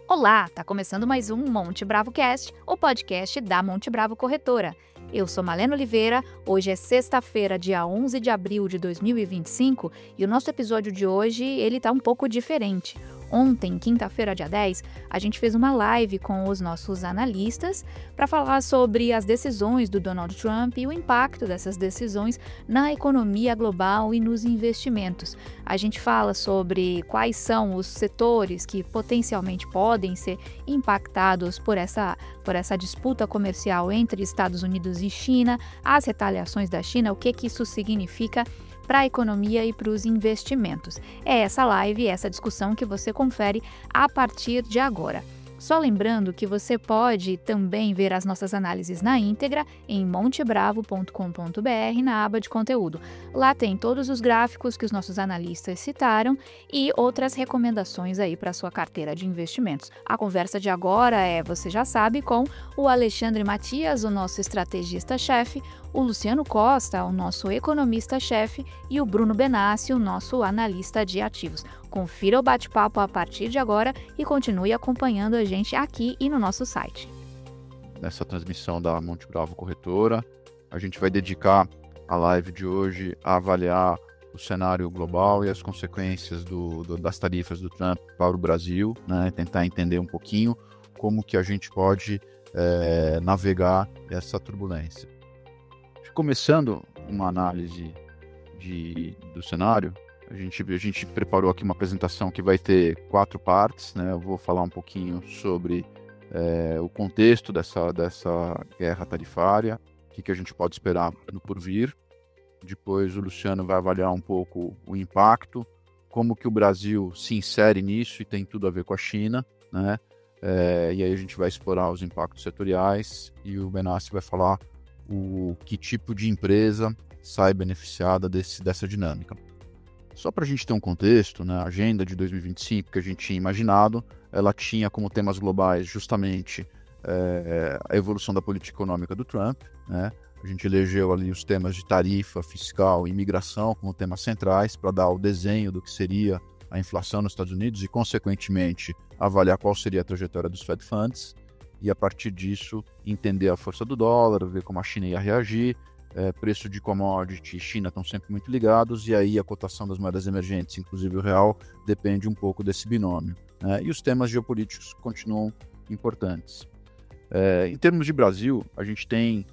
Olá, tá começando mais um Monte Bravo Cast, o podcast da Monte Bravo Corretora. Eu sou Malena Oliveira, hoje é sexta-feira, dia 11 de abril de 2025, e o nosso episódio de hoje, ele tá um pouco diferente. Ontem, quinta-feira, dia 10, a gente fez uma live com os nossos analistas para falar sobre as decisões do Donald Trump e o impacto dessas decisões na economia global e nos investimentos. A gente fala sobre quais são os setores que potencialmente podem ser impactados por essa disputa comercial entre Estados Unidos e China, as retaliações da China, o que isso significa para a economia e para os investimentos. É essa live, essa discussão que você confere a partir de agora. Só lembrando que você pode também ver as nossas análises na íntegra em montebravo.com.br na aba de conteúdo. Lá tem todos os gráficos que os nossos analistas citaram e outras recomendações aí para a sua carteira de investimentos. A conversa de agora você já sabe, com o Alexandre Matias, o nosso estrategista-chefe, o Luciano Costa, o nosso economista-chefe, e o Bruno Benassi, o nosso analista de ativos. Confira o bate-papo a partir de agora e continue acompanhando a gente aqui e no nosso site. Nessa transmissão da Monte Bravo Corretora, a gente vai dedicar a live de hoje a avaliar o cenário global e as consequências das tarifas do Trump para o Brasil, né? Tentar entender um pouquinho como que a gente pode navegar essa turbulência. Começando uma análise do cenário, a gente preparou aqui uma apresentação que vai ter 4 partes, né? Eu vou falar um pouquinho sobre o contexto dessa guerra tarifária, o que a gente pode esperar no porvir. Depois o Luciano vai avaliar um pouco o impacto, como que o Brasil se insere nisso e tem tudo a ver com a China, né? E aí a gente vai explorar os impactos setoriais e o Benassi vai falar que tipo de empresa sai beneficiada dessa dinâmica. Só para a gente ter um contexto, né, a agenda de 2025 que a gente tinha imaginado, ela tinha como temas globais justamente a evolução da política econômica do Trump, né? A gente elegeu ali os temas de tarifa, fiscal e imigração como temas centrais para dar o desenho do que seria a inflação nos Estados Unidos e, consequentemente, avaliar qual seria a trajetória dos Fed Funds. E a partir disso entender a força do dólar, ver como a China ia reagir, preço de commodity e China estão sempre muito ligados, e aí a cotação das moedas emergentes, inclusive o real, depende um pouco desse binômio, né? E os temas geopolíticos continuam importantes. Em termos de Brasil, a gente tem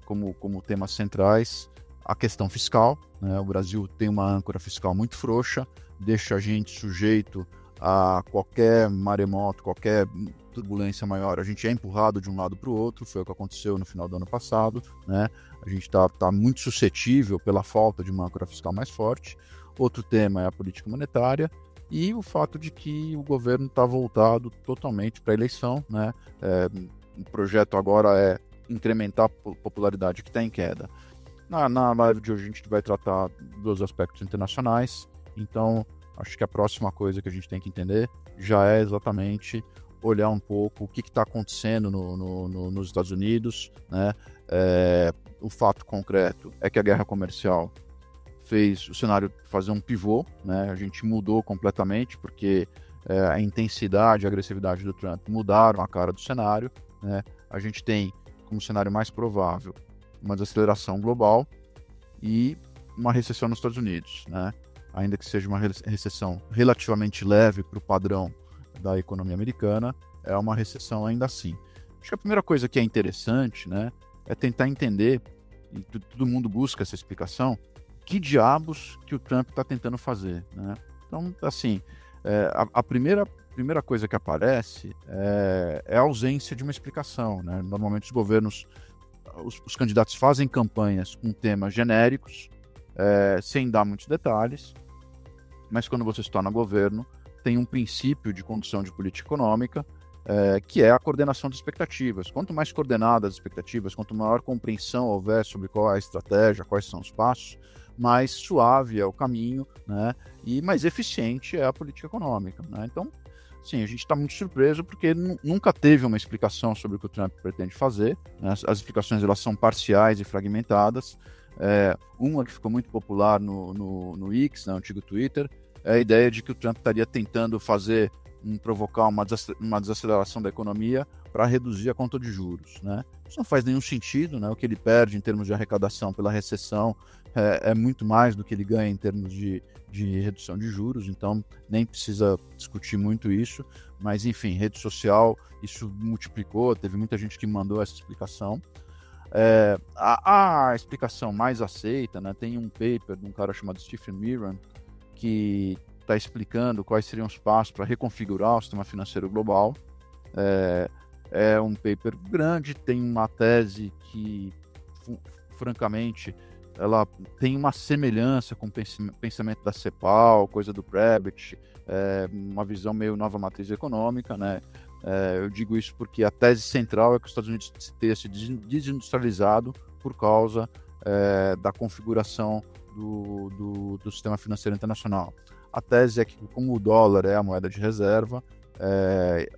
como temas centrais a questão fiscal, né? O Brasil tem uma âncora fiscal muito frouxa, deixa a gente sujeito a qualquer maremoto, qualquer turbulência maior, a gente é empurrado de um lado para o outro, foi o que aconteceu no final do ano passado, né? A gente está muito suscetível pela falta de uma âncora fiscal mais forte. Outro tema é a política monetária e o fato de que o governo está voltado totalmente para a eleição, né? O projeto agora é incrementar a popularidade que está em queda. Na live de hoje a gente vai tratar dos aspectos internacionais, então acho que a próxima coisa que a gente tem que entender já é exatamente olhar um pouco o que está acontecendo nos Estados Unidos, né? O fato concreto é que a guerra comercial fez o cenário fazer um pivô, né? A gente mudou completamente porque a intensidade e a agressividade do Trump mudaram a cara do cenário, né? A gente tem como cenário mais provável uma desaceleração global e uma recessão nos Estados Unidos, né? Ainda que seja uma recessão relativamente leve para o padrão da economia americana, é uma recessão ainda assim. Acho que a primeira coisa que é interessante, né, é tentar entender, e todo mundo busca essa explicação, que diabos que o Trump está tentando fazer, né? Então, assim, a primeira coisa que aparece é a ausência de uma explicação, né? Normalmente os governos, os candidatos fazem campanhas com temas genéricos, sem dar muitos detalhes, mas quando você se torna governo, tem um princípio de condução de política econômica, que é a coordenação de expectativas. Quanto mais coordenadas as expectativas, quanto maior compreensão houver sobre qual é a estratégia, quais são os passos, mais suave é o caminho, né? E mais eficiente é a política econômica, né? Então, sim, a gente está muito surpreso porque nunca teve uma explicação sobre o que o Trump pretende fazer, né? As explicações elas são parciais e fragmentadas. Uma que ficou muito popular no X, no antigo Twitter, é a ideia de que o Trump estaria tentando fazer em provocar uma desaceleração da economia para reduzir a conta de juros, né? Isso não faz nenhum sentido, né? O que ele perde em termos de arrecadação pela recessão é muito mais do que ele ganha em termos de redução de juros, então nem precisa discutir muito isso, mas enfim, rede social, isso multiplicou, teve muita gente que mandou essa explicação. A explicação mais aceita, né? Tem um paper de um cara chamado Stephen Miran, que está explicando quais seriam os passos para reconfigurar o sistema financeiro global. É um paper grande, tem uma tese que, francamente, ela tem uma semelhança com o pensamento da CEPAL, coisa do Prebisch, uma visão meio nova matriz econômica, né? Eu digo isso porque a tese central é que os Estados Unidos tenham se desindustrializado por causa da configuração do sistema financeiro internacional. A tese é que, como o dólar é a moeda de reserva,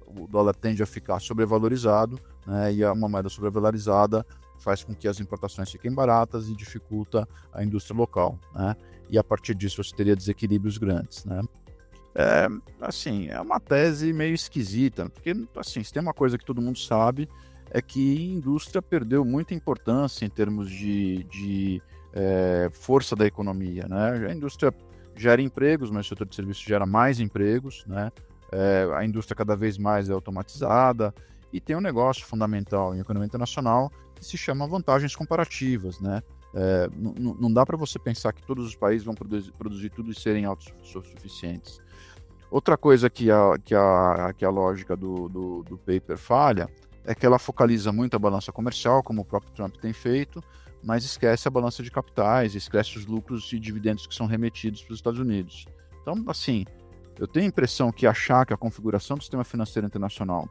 o dólar tende a ficar sobrevalorizado, né, e uma moeda sobrevalorizada faz com que as importações fiquem baratas e dificulta a indústria local, né, e a partir disso você teria desequilíbrios grandes, né. Assim, é uma tese meio esquisita, porque assim, se tem uma coisa que todo mundo sabe, é que a indústria perdeu muita importância em termos de força da economia, né? A indústria gera empregos, mas o setor de serviços gera mais empregos, né? A indústria cada vez mais é automatizada e tem um negócio fundamental em economia internacional que se chama vantagens comparativas, né? Não dá para você pensar que todos os países vão produzir tudo e serem autossuficientes. Outra coisa que a lógica do paper falha é que ela focaliza muito a balança comercial, como o próprio Trump tem feito, mas esquece a balança de capitais, esquece os lucros e dividendos que são remetidos para os Estados Unidos. Então, assim, eu tenho a impressão que achar que a configuração do sistema financeiro internacional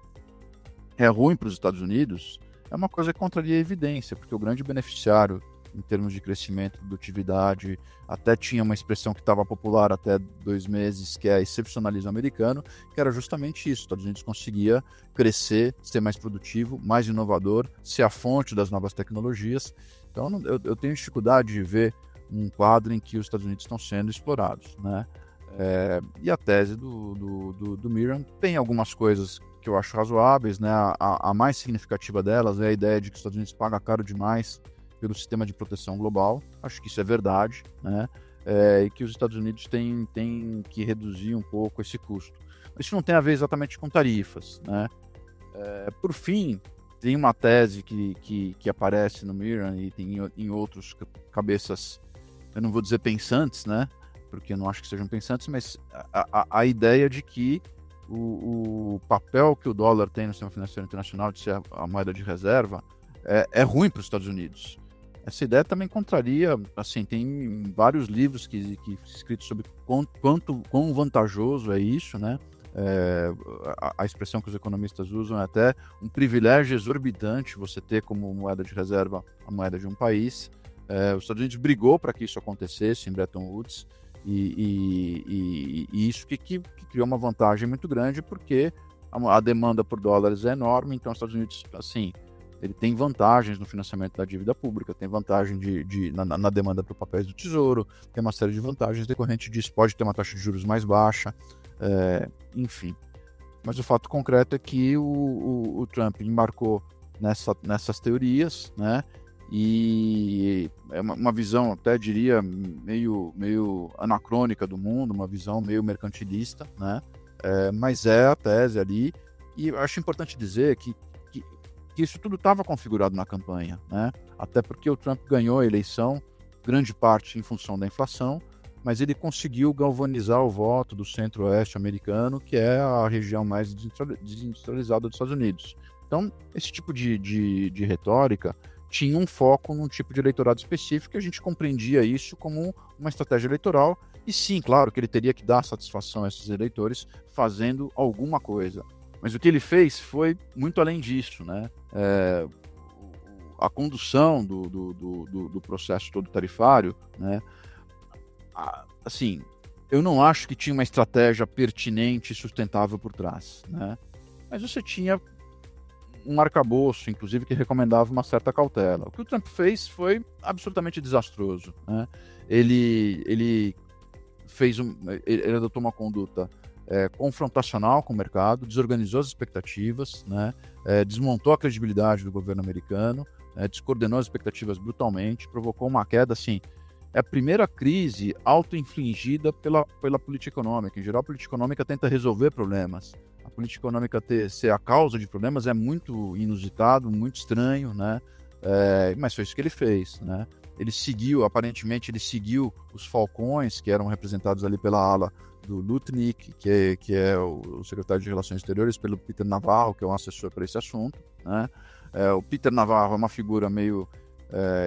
é ruim para os Estados Unidos é uma coisa que contraria a evidência, porque o grande beneficiário em termos de crescimento, produtividade, até tinha uma expressão que estava popular até 2 meses, que é excepcionalismo americano, que era justamente isso. Os Estados Unidos conseguia crescer, ser mais produtivo, mais inovador, ser a fonte das novas tecnologias. Então, eu tenho dificuldade de ver um quadro em que os Estados Unidos estão sendo explorados, né? E a tese do Miran tem algumas coisas que eu acho razoáveis, né? A mais significativa delas é a ideia de que os Estados Unidos pagam caro demais pelo sistema de proteção global. Acho que isso é verdade, né? E que os Estados Unidos têm que reduzir um pouco esse custo. Isso não tem a ver exatamente com tarifas, né? Por fim, tem uma tese que aparece no Miran e tem em outros cabeças, eu não vou dizer pensantes, né? Porque eu não acho que sejam pensantes, mas a ideia de que o papel que o dólar tem no sistema financeiro internacional de ser a moeda de reserva é ruim para os Estados Unidos. Essa ideia também contraria, assim, tem vários livros escritos sobre quão vantajoso é isso, né? A expressão que os economistas usam é até um privilégio exorbitante você ter como moeda de reserva a moeda de um país. Os Estados Unidos brigou para que isso acontecesse em Bretton Woods e isso que criou uma vantagem muito grande, porque a demanda por dólares é enorme, então os Estados Unidos, assim, ele tem vantagens no financiamento da dívida pública, tem vantagem na demanda por papéis do Tesouro, tem uma série de vantagens decorrentes disso, pode ter uma taxa de juros mais baixa, enfim. Mas o fato concreto é que o Trump embarcou nessas teorias, né? E é uma visão, até diria, meio anacrônica do mundo, uma visão meio mercantilista, né? Mas é a tese ali, e eu acho importante dizer que isso tudo estava configurado na campanha, né? Até porque o Trump ganhou a eleição, grande parte em função da inflação, mas ele conseguiu galvanizar o voto do centro-oeste americano, que é a região mais desindustrializada dos Estados Unidos. Então, esse tipo de retórica tinha um foco num tipo de eleitorado específico, e a gente compreendia isso como uma estratégia eleitoral, e sim, claro, que ele teria que dar satisfação a esses eleitores fazendo alguma coisa. Mas o que ele fez foi muito além disso, né? A condução do processo todo tarifário, né? Assim, eu não acho que tinha uma estratégia pertinente e sustentável por trás, né? Mas você tinha um arcabouço, inclusive, que recomendava uma certa cautela. O que o Trump fez foi absolutamente desastroso, né? Ele adotou uma conduta confrontacional com o mercado, desorganizou as expectativas, né, desmontou a credibilidade do governo americano, descoordenou as expectativas brutalmente, provocou uma queda, assim, é a primeira crise auto-infligida pela política econômica. Em geral, a política econômica tenta resolver problemas. A política econômica ser a causa de problemas é muito inusitado, muito estranho, né? Mas foi isso que ele fez, né? Aparentemente, ele seguiu os falcões, que eram representados ali pela ala do Lutnick, que é o secretário de Relações Exteriores, pelo Peter Navarro, que é um assessor para esse assunto, né? O Peter Navarro é uma figura meio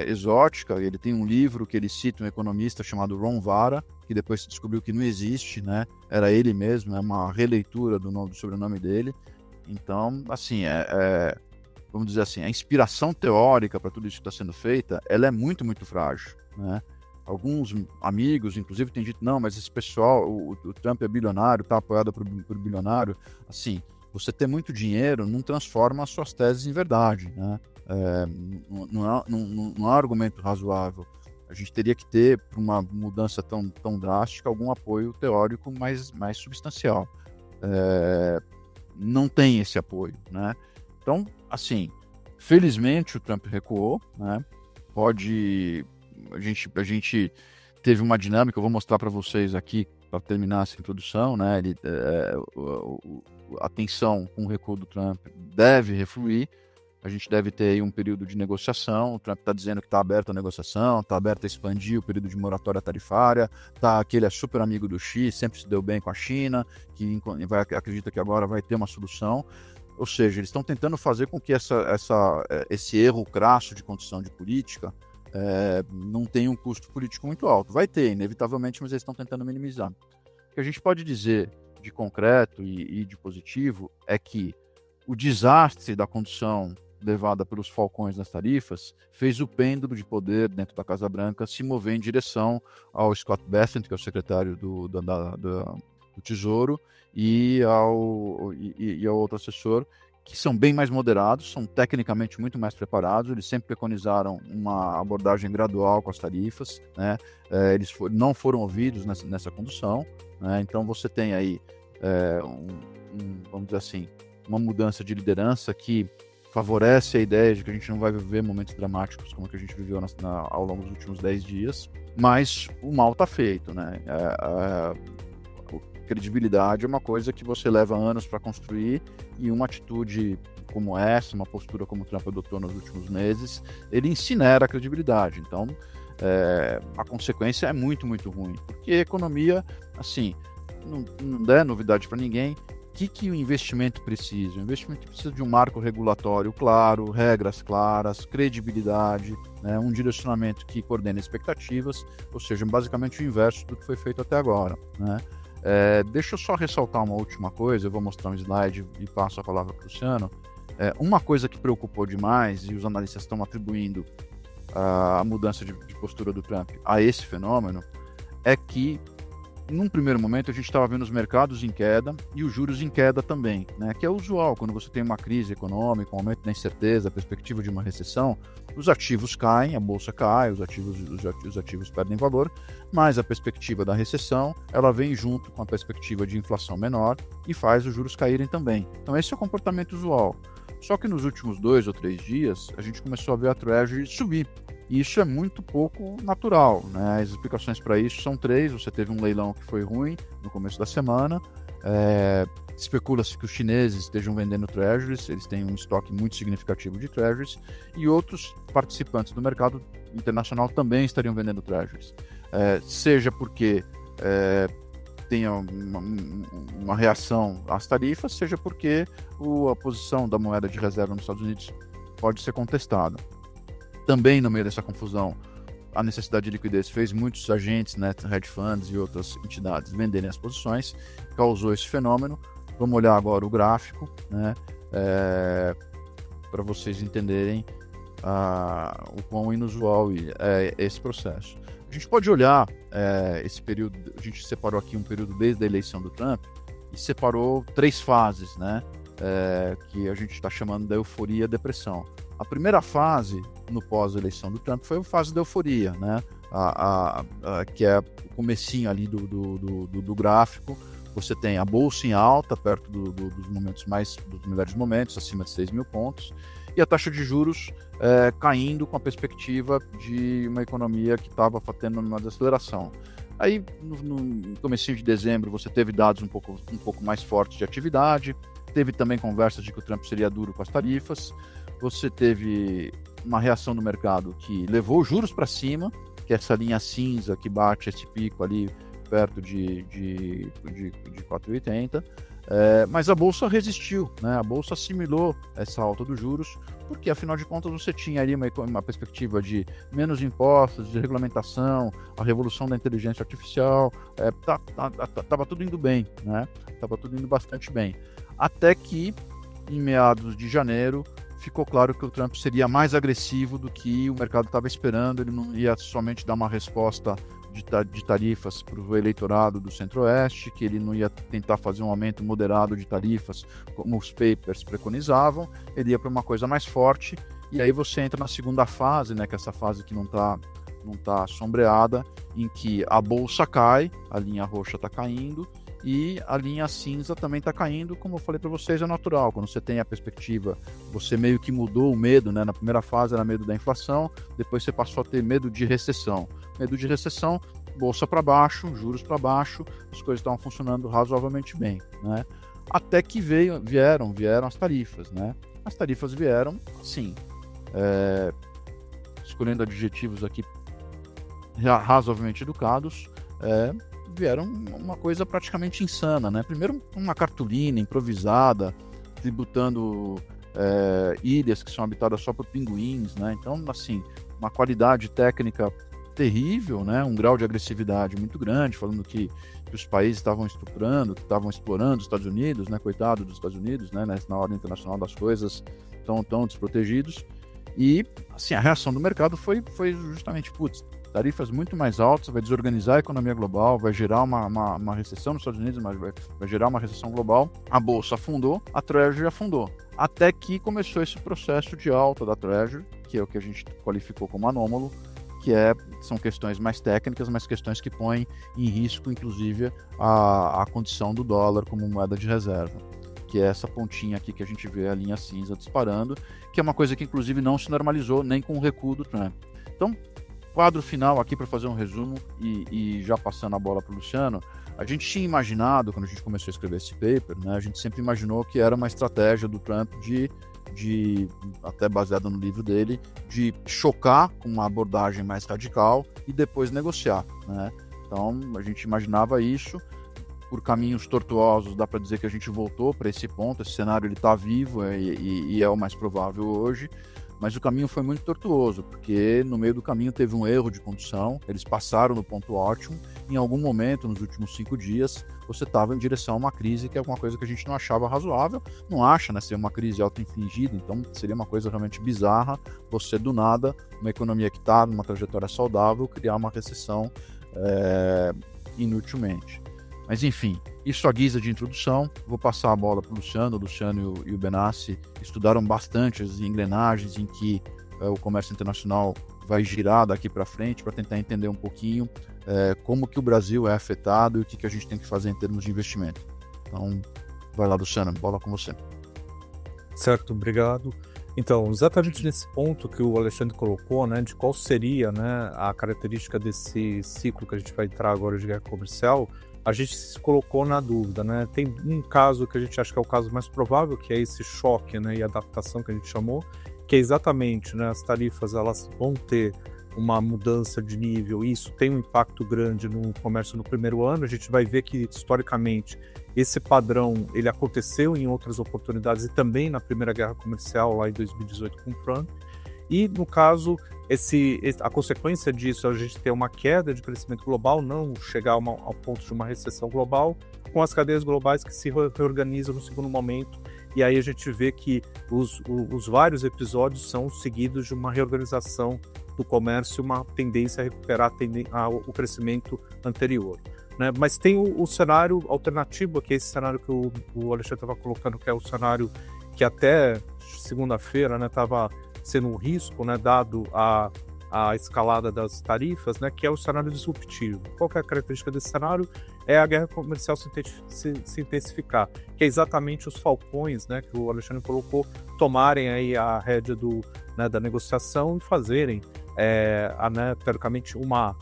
exótica. Ele tem um livro que ele cita um economista chamado Ron Vara, que depois se descobriu que não existe, né? Era ele mesmo, é uma releitura do sobrenome dele. Então, assim, vamos dizer assim, a inspiração teórica para tudo isso que está sendo feita, ela é muito, muito frágil, né? Alguns amigos, inclusive, têm dito, não, mas esse pessoal, o Trump é bilionário, está apoiado por bilionário. Assim, você ter muito dinheiro não transforma as suas teses em verdade, né? Não há argumento razoável. A gente teria que ter, para uma mudança tão drástica, algum apoio teórico mais substancial. Não tem esse apoio, né? Então, assim, felizmente o Trump recuou, né? A gente teve uma dinâmica, eu vou mostrar para vocês aqui, para terminar essa introdução, né? A tensão com o recuo do Trump deve refluir. A gente deve ter aí um período de negociação. O Trump está dizendo que está aberto a negociação, está aberto a expandir o período de moratória tarifária, que ele é super amigo do Xi, sempre se deu bem com a China, que acredita que agora vai ter uma solução. Ou seja, eles estão tentando fazer com que esse erro crasso de condição de política não tenha um custo político muito alto. Vai ter, inevitavelmente, mas eles estão tentando minimizar. O que a gente pode dizer de concreto e de positivo é que o desastre da condição levada pelos falcões nas tarifas fez o pêndulo de poder dentro da Casa Branca se mover em direção ao Scott Bessent, que é o secretário do Tesouro, e ao outro assessor, que são bem mais moderados, são tecnicamente muito mais preparados. Eles sempre preconizaram uma abordagem gradual com as tarifas, né? Eles não foram ouvidos nessa condução, né? Então você tem aí, vamos dizer assim, uma mudança de liderança que favorece a ideia de que a gente não vai viver momentos dramáticos como que a gente viveu ao longo dos últimos 10 dias, mas o mal está feito, né? Credibilidade é uma coisa que você leva anos para construir, e uma atitude como essa, uma postura como o Trump adotou nos últimos meses, ele incinera a credibilidade. Então, a consequência é muito, muito ruim, porque a economia, assim, não é novidade para ninguém. O que o investimento precisa? O investimento precisa de um marco regulatório claro, regras claras, credibilidade, né, um direcionamento que coordene expectativas, ou seja, basicamente o inverso do que foi feito até agora, né? Deixa eu só ressaltar uma última coisa, eu vou mostrar um slide e passo a palavra para o Luciano. Uma coisa que preocupou demais, e os analistas estão atribuindo a mudança de postura do Trump a esse fenômeno, é que num primeiro momento a gente estava vendo os mercados em queda e os juros em queda também, né? Que é usual quando você tem uma crise econômica, um aumento da incerteza, a perspectiva de uma recessão, os ativos caem, a bolsa cai, os ativos perdem valor, mas a perspectiva da recessão, ela vem junto com a perspectiva de inflação menor e faz os juros caírem também. Então esse é o comportamento usual. Só que nos últimos 2 ou 3 dias a gente começou a ver a Treasury subir. E isso é muito pouco natural, né? As explicações para isso são 3. Você teve um leilão que foi ruim no começo da semana. Especula-se que os chineses estejam vendendo treasuries, eles têm um estoque muito significativo de treasuries, e outros participantes do mercado internacional também estariam vendendo treasuries. Seja porque tenha uma reação às tarifas, seja porque a posição da moeda de reserva nos Estados Unidos pode ser contestada. Também, no meio dessa confusão, a necessidade de liquidez fez muitos agentes, né, hedge funds e outras entidades venderem as posições, causou esse fenômeno. Vamos olhar agora o gráfico, né, para vocês entenderem o quão inusual é esse processo. A gente pode olhar esse período, a gente separou aqui um período desde a eleição do Trump e separou 3 fases, né, que a gente está chamando de euforia e depressão. A primeira fase, no pós-eleição do Trump, foi a fase da euforia, né? Que é o comecinho ali do gráfico, você tem a bolsa em alta, perto dos melhores momentos, acima de 6 mil pontos, e a taxa de juros caindo com a perspectiva de uma economia que estava tendo uma desaceleração. Aí, no comecinho de dezembro, você teve dados um pouco mais fortes de atividade, teve também conversas de que o Trump seria duro com as tarifas, você teve uma reação do mercado que levou os juros para cima, que é essa linha cinza que bate esse pico ali perto de 4,80, mas a Bolsa resistiu, né? A Bolsa assimilou essa alta dos juros, porque afinal de contas você tinha ali uma perspectiva de menos impostos, de regulamentação, a revolução da inteligência artificial, estava tudo indo bem, né? Estava tudo indo bastante bem. Até que, em meados de janeiro, ficou claro que o Trump seria mais agressivo do que o mercado estava esperando, ele não ia somente dar uma resposta de tarifas para o eleitorado do Centro-Oeste, que ele não ia tentar fazer um aumento moderado de tarifas, como os papers preconizavam, ele ia para uma coisa mais forte, e aí você entra na segunda fase, né, que é essa fase que não tá sombreada, em que a bolsa cai, a linha roxa está caindo, e a linha cinza também está caindo, como eu falei para vocês, é natural. Quando você tem a perspectiva, você meio que mudou o medo, né? Na primeira fase era medo da inflação, depois você passou a ter medo de recessão. Medo de recessão, bolsa para baixo, juros para baixo, as coisas estavam funcionando razoavelmente bem, né? Até que vieram as tarifas, né? As tarifas vieram, sim, escolhendo adjetivos aqui razoavelmente educados, vieram uma coisa praticamente insana, né? Primeiro, uma cartolina improvisada, tributando ilhas que são habitadas só por pinguins, né? Então, assim, uma qualidade técnica terrível, né? Um grau de agressividade muito grande, falando que os países estavam estuprando, que estavam explorando os Estados Unidos, né? Coitado dos Estados Unidos, né? Na ordem internacional das coisas, tão desprotegidos. E, assim, a reação do mercado foi justamente, tarifas muito mais altas, vai desorganizar a economia global, vai gerar uma recessão nos Estados Unidos, mas vai gerar uma recessão global. A Bolsa afundou, a Treasury afundou. Até que começou esse processo de alta da Treasury, que é o que a gente qualificou como anômalo, que são questões mais técnicas, mas questões que põem em risco, inclusive, a condição do dólar como moeda de reserva, que é essa pontinha aqui que a gente vê a linha cinza disparando, que é uma coisa que, inclusive, não se normalizou nem com o recuo do Trump. Então, quadro final aqui para fazer um resumo e já passando a bola para o Luciano, a gente tinha imaginado, quando a gente começou a escrever esse paper, né, a gente sempre imaginou que era uma estratégia do Trump de até baseada no livro dele, de chocar com uma abordagem mais radical e depois negociar, né? Então, a gente imaginava isso. Por caminhos tortuosos, dá para dizer que a gente voltou para esse ponto, esse cenário ele está vivo e é o mais provável hoje, mas o caminho foi muito tortuoso, porque no meio do caminho teve um erro de condução, eles passaram no ponto ótimo, em algum momento, nos últimos 5 dias, você estava em direção a uma crise, que é uma coisa que a gente não achava razoável, não acha, né, ser uma crise auto-infligida, então seria uma coisa realmente bizarra, você do nada, uma economia que está numa trajetória saudável, criar uma recessão inutilmente. Mas enfim, isso à guisa de introdução, vou passar a bola para o Luciano e o Benassi estudaram bastante as engrenagens em que o comércio internacional vai girar daqui para frente para tentar entender um pouquinho como que o Brasil é afetado e o que a gente tem que fazer em termos de investimento. Então, vai lá, Luciano, bola com você. Certo, obrigado. Então, exatamente nesse ponto que o Alexandre colocou, né, de qual seria, né, a característica desse ciclo que a gente vai entrar agora de guerra comercial, a gente se colocou na dúvida, né? Tem um caso que a gente acha que é o caso mais provável, que é esse choque, né, e adaptação que a gente chamou, que é exatamente, né, as tarifas elas vão ter uma mudança de nível, e isso tem um impacto grande no comércio no primeiro ano. A gente vai ver que, historicamente, esse padrão ele aconteceu em outras oportunidades e também na primeira guerra comercial, lá em 2018 com o Trump. E, no caso, a consequência disso é a gente ter uma queda de crescimento global, não chegar ao ponto de uma recessão global, com as cadeias globais que se reorganizam no segundo momento. E aí a gente vê que os vários episódios são seguidos de uma reorganização do comércio, uma tendência a recuperar o crescimento anterior, né? Mas tem o cenário alternativo, que é esse cenário que o Alexandre estava colocando, que é o cenário que até segunda-feira, né, estava sendo um risco, né, dado a escalada das tarifas, né, que é o cenário disruptivo. Qual que é a característica desse cenário? é a guerra comercial se intensificar, que é exatamente os falcões, né, que o Alexandre colocou, tomarem aí a rédea da negociação e fazerem, teoricamente, uma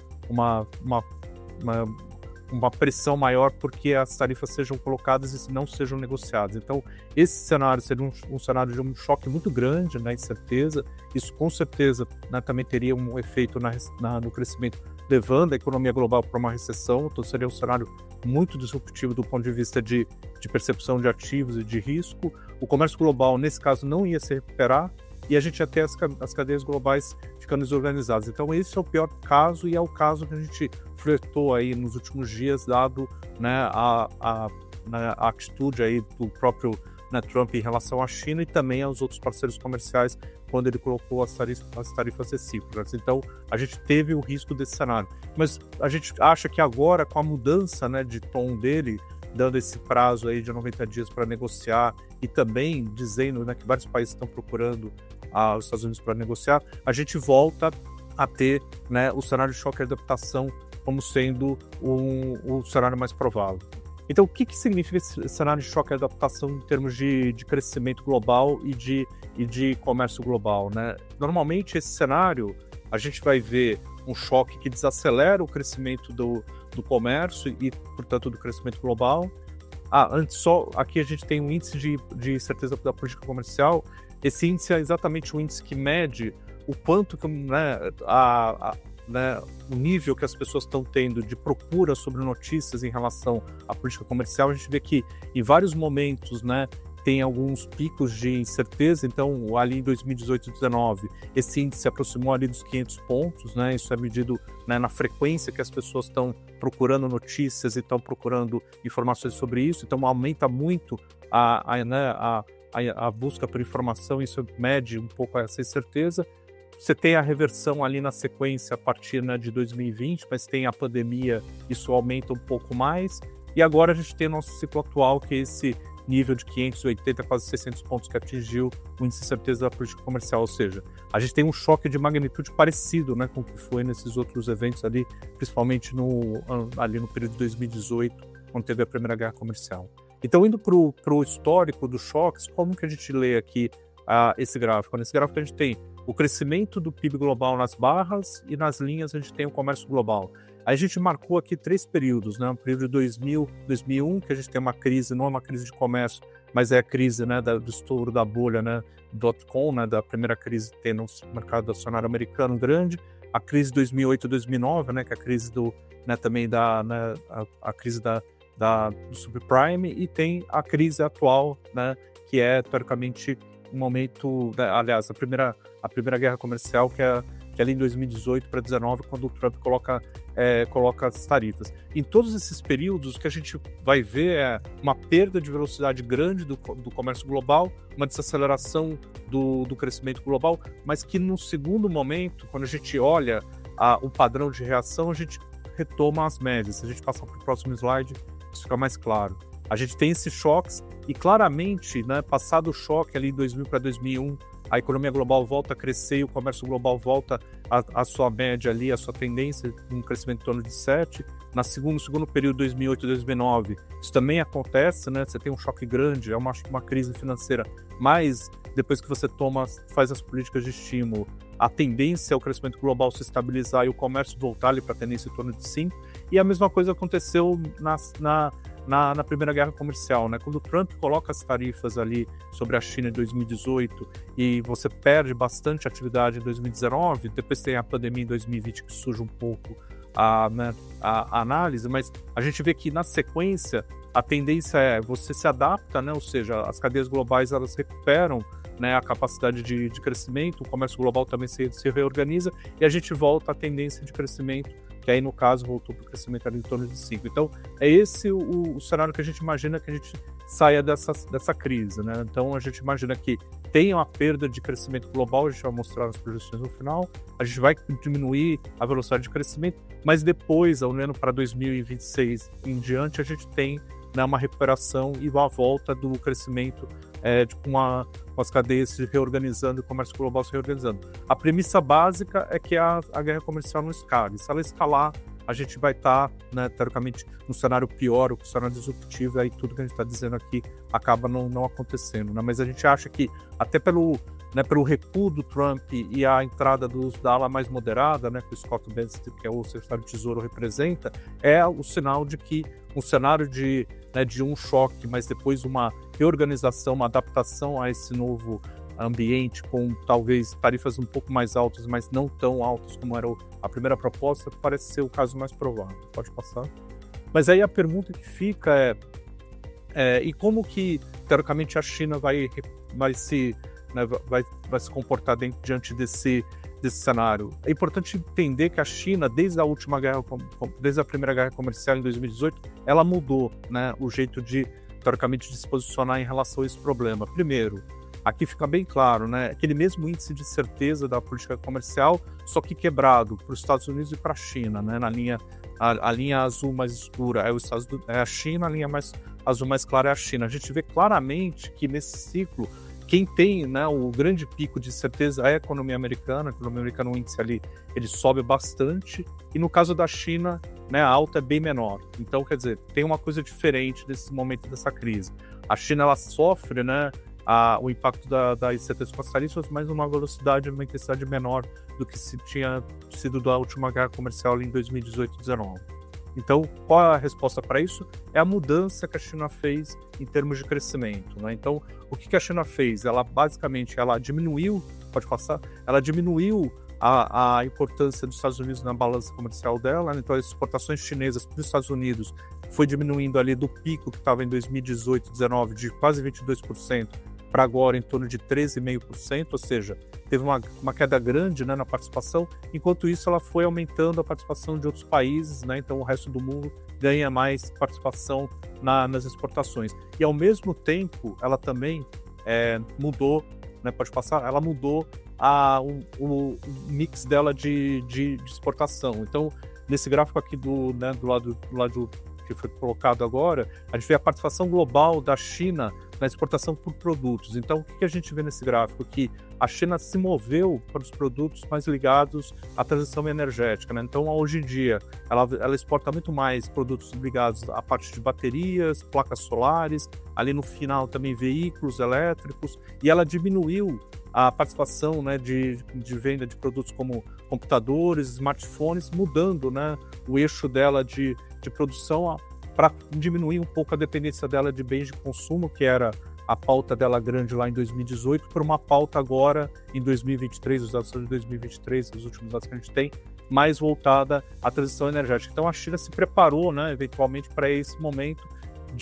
pressão maior porque as tarifas sejam colocadas e não sejam negociadas. Então, esse cenário seria um cenário de um choque muito grande na incerteza. Isso, com certeza, né, também teria um efeito no crescimento, levando a economia global para uma recessão. Então, seria um cenário muito disruptivo do ponto de vista de percepção de ativos e de risco. O comércio global, nesse caso, não ia se recuperar, e a gente ia ter as cadeias globais ficando desorganizadas. Então, esse é o pior caso, e é o caso que a gente flertou aí nos últimos dias, dado, né, a atitude aí do próprio, né, Trump em relação à China e também aos outros parceiros comerciais, quando ele colocou as tarifas recíprocas. Então, a gente teve o risco desse cenário. Mas a gente acha que agora, com a mudança, né, de tom dele, dando esse prazo aí de 90 dias para negociar e também dizendo, né, que vários países estão procurando os Estados Unidos para negociar, a gente volta a ter, né, o cenário de choque e adaptação como sendo o cenário mais provável. Então, o que significa esse cenário de choque e adaptação em termos de crescimento global e de comércio global, né? Normalmente, esse cenário, a gente vai ver um choque que desacelera o crescimento do comércio e, portanto, do crescimento global. Antes só, aqui a gente tem um índice de certeza da política comercial. Esse índice é exatamente o índice que mede o quanto, né, o nível que as pessoas estão tendo de procura sobre notícias em relação à política comercial. A gente vê que em vários momentos, né, tem alguns picos de incerteza. Então, ali em 2018 e 2019, esse índice se aproximou ali dos 500 pontos, né? Isso é medido, né, na frequência que as pessoas estão procurando notícias e estão procurando informações sobre isso. Então, aumenta muito a busca por informação, isso mede um pouco essa incerteza. Você tem a reversão ali na sequência a partir, né, de 2020, mas tem a pandemia, isso aumenta um pouco mais. E agora a gente tem o nosso ciclo atual, que é esse nível de 580, quase 600 pontos que atingiu o índice de certeza da política comercial. Ou seja, a gente tem um choque de magnitude parecido, né, com o que foi nesses outros eventos ali, principalmente ali no período de 2018, quando teve a Primeira Guerra Comercial. Então, indo para o histórico dos choques, como que a gente lê aqui esse gráfico? Nesse gráfico a gente tem o crescimento do PIB global nas barras e nas linhas a gente tem o comércio global. Aí a gente marcou aqui 3 períodos, né? O período de 2000, 2001, que a gente tem uma crise, não é uma crise de comércio, mas é a crise, né, do estouro da bolha, né, .com, né, da primeira crise que tem no mercado acionário americano grande. A crise de 2008 e 2009, né, que é a crise também a crise do subprime, e tem a crise atual, né, que é, teoricamente, um momento, né, aliás, a primeira guerra comercial, que é ali em 2018 para 2019, quando o Trump coloca as tarifas. Em todos esses períodos, o que a gente vai ver é uma perda de velocidade grande do comércio global, uma desaceleração do crescimento global, mas que no segundo momento, quando a gente olha o padrão de reação, a gente retoma as médias. Se a gente passar para o próximo slide, isso fica mais claro. A gente tem esses choques e claramente, né, passado o choque ali em 2000 para 2001, a economia global volta a crescer e o comércio global volta à sua média ali, a sua tendência, um crescimento em torno de 7. No segundo período, 2008 e 2009, isso também acontece, né? Você tem um choque grande, é uma crise financeira, mas depois que você faz as políticas de estímulo, a tendência é o crescimento global se estabilizar e o comércio voltar ali para a tendência em torno de 5. E a mesma coisa aconteceu na Primeira Guerra Comercial, né? Quando o Trump coloca as tarifas ali sobre a China em 2018 e você perde bastante atividade em 2019, depois tem a pandemia em 2020 que surge um pouco a análise, mas a gente vê que na sequência a tendência é você se adapta, né? Ou seja, as cadeias globais elas recuperam, né, a capacidade de crescimento, o comércio global também se reorganiza e a gente volta à tendência de crescimento, que aí no caso voltou para o crescimento ali em torno de 5. Então é esse o cenário que a gente imagina que a gente saia dessa crise, né? Então a gente imagina que tem uma perda de crescimento global, a gente vai mostrar nas projeções no final, a gente vai diminuir a velocidade de crescimento, mas depois, olhando para 2026 em diante, a gente tem, né, uma recuperação e uma volta do crescimento com as cadeias se reorganizando e o comércio global se reorganizando. A premissa básica é que a guerra comercial não escale. Se ela escalar, a gente vai estar, né, teoricamente, num cenário pior, ou um cenário disruptivo, e aí tudo que a gente está dizendo aqui acaba não acontecendo, né? Mas a gente acha que, até pelo recuo do Trump e a entrada da ala mais moderada, né, que o Scott Bessent, que é o secretário de Tesouro, representa, é o sinal de que um cenário de um choque, mas depois uma reorganização, uma adaptação a esse novo ambiente, com talvez tarifas um pouco mais altas, mas não tão altas como era a primeira proposta, parece ser o caso mais provável. Pode passar. Mas aí a pergunta que fica e como que, teoricamente, a China vai se comportar diante desse cenário? É importante entender que a China, desde a Primeira Guerra Comercial em 2018, ela mudou, né, o jeito teoricamente, de se posicionar em relação a esse problema. Primeiro, aqui fica bem claro, né, aquele mesmo índice de certeza da política comercial, só que quebrado para os Estados Unidos e para a China, né, a linha azul mais escura é a China, a linha mais azul mais clara é a China. A gente vê claramente que nesse ciclo, quem tem, né, o grande pico de certeza é a economia americana. A economia americana, o índice ali, ele sobe bastante, e no caso da China, né, a alta é bem menor. Então, quer dizer, tem uma coisa diferente nesse momento dessa crise. A China, ela sofre, né, o impacto das incertezas com as tarifas, mas uma velocidade, uma intensidade menor do que se tinha sido da última guerra comercial ali em 2018 e 2019. Então, qual é a resposta para isso? É a mudança que a China fez em termos de crescimento, né? Então, o que a China fez? Ela basicamente diminuiu, ela diminuiu a importância dos Estados Unidos na balança comercial dela, né? Então as exportações chinesas para os Estados Unidos foi diminuindo ali do pico que estava em 2018, 2019, de quase 22%, para agora em torno de 13,5%, ou seja, teve uma queda grande, né, na participação. Enquanto isso, ela foi aumentando a participação de outros países, né? Então o resto do mundo ganha mais participação nas exportações. E ao mesmo tempo, ela também mudou, né, ela mudou o mix dela de exportação. Então, nesse gráfico aqui do lado que foi colocado agora, a gente vê a participação global da China na exportação por produtos. Então, o que a gente vê nesse gráfico? Que a China se moveu para os produtos mais ligados à transição energética, né? Então, hoje em dia, ela exporta muito mais produtos ligados à parte de baterias, placas solares, ali no final também veículos elétricos, e ela diminuiu a participação, né, de venda de produtos como computadores, smartphones, mudando, né, o eixo dela de produção para diminuir um pouco a dependência dela de bens de consumo, que era a pauta dela grande lá em 2018, por uma pauta agora em 2023, os dados são de 2023, os últimos dados que a gente tem, mais voltada à transição energética. Então a China se preparou, né, eventualmente, para esse momento,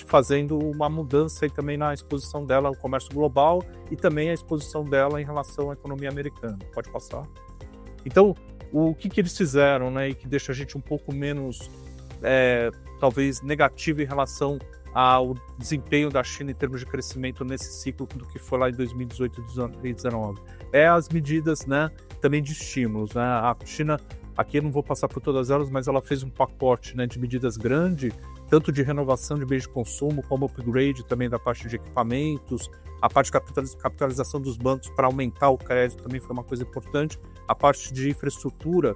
fazendo uma mudança aí também na exposição dela ao comércio global e também a exposição dela em relação à economia americana. Pode passar? Então, o que eles fizeram, né, e que deixa a gente um pouco menos, talvez, negativo em relação ao desempenho da China em termos de crescimento nesse ciclo do que foi lá em 2018 e 2019. As medidas, né, também de estímulos, né? A China, aqui eu não vou passar por todas elas, mas ela fez um pacote, né, de medidas grande, tanto de renovação de bens de consumo, como upgrade também da parte de equipamentos, a parte de capitalização dos bancos para aumentar o crédito também foi uma coisa importante, a parte de infraestrutura,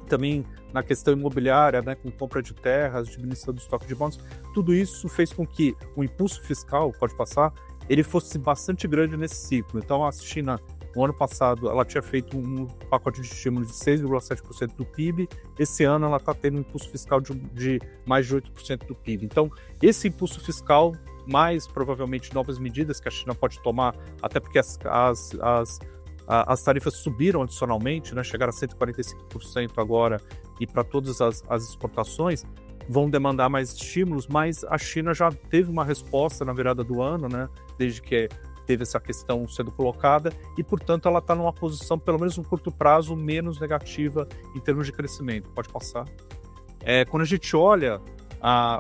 também na questão imobiliária, né, com compra de terras, diminuição do estoque de bons, tudo isso fez com que o impulso fiscal, pode passar, ele fosse bastante grande nesse ciclo. Então a China, no ano passado, ela tinha feito um pacote de estímulo de 6,7% do PIB, esse ano ela está tendo um impulso fiscal de mais de 8% do PIB. Então esse impulso fiscal, mais provavelmente novas medidas que a China pode tomar, até porque as tarifas subiram adicionalmente, né, chegaram a 145% agora, e para todas as exportações vão demandar mais estímulos, mas a China já teve uma resposta na virada do ano, né, desde que teve essa questão sendo colocada, e portanto ela está numa posição, pelo menos no curto prazo, menos negativa em termos de crescimento. Pode passar. Quando a gente olha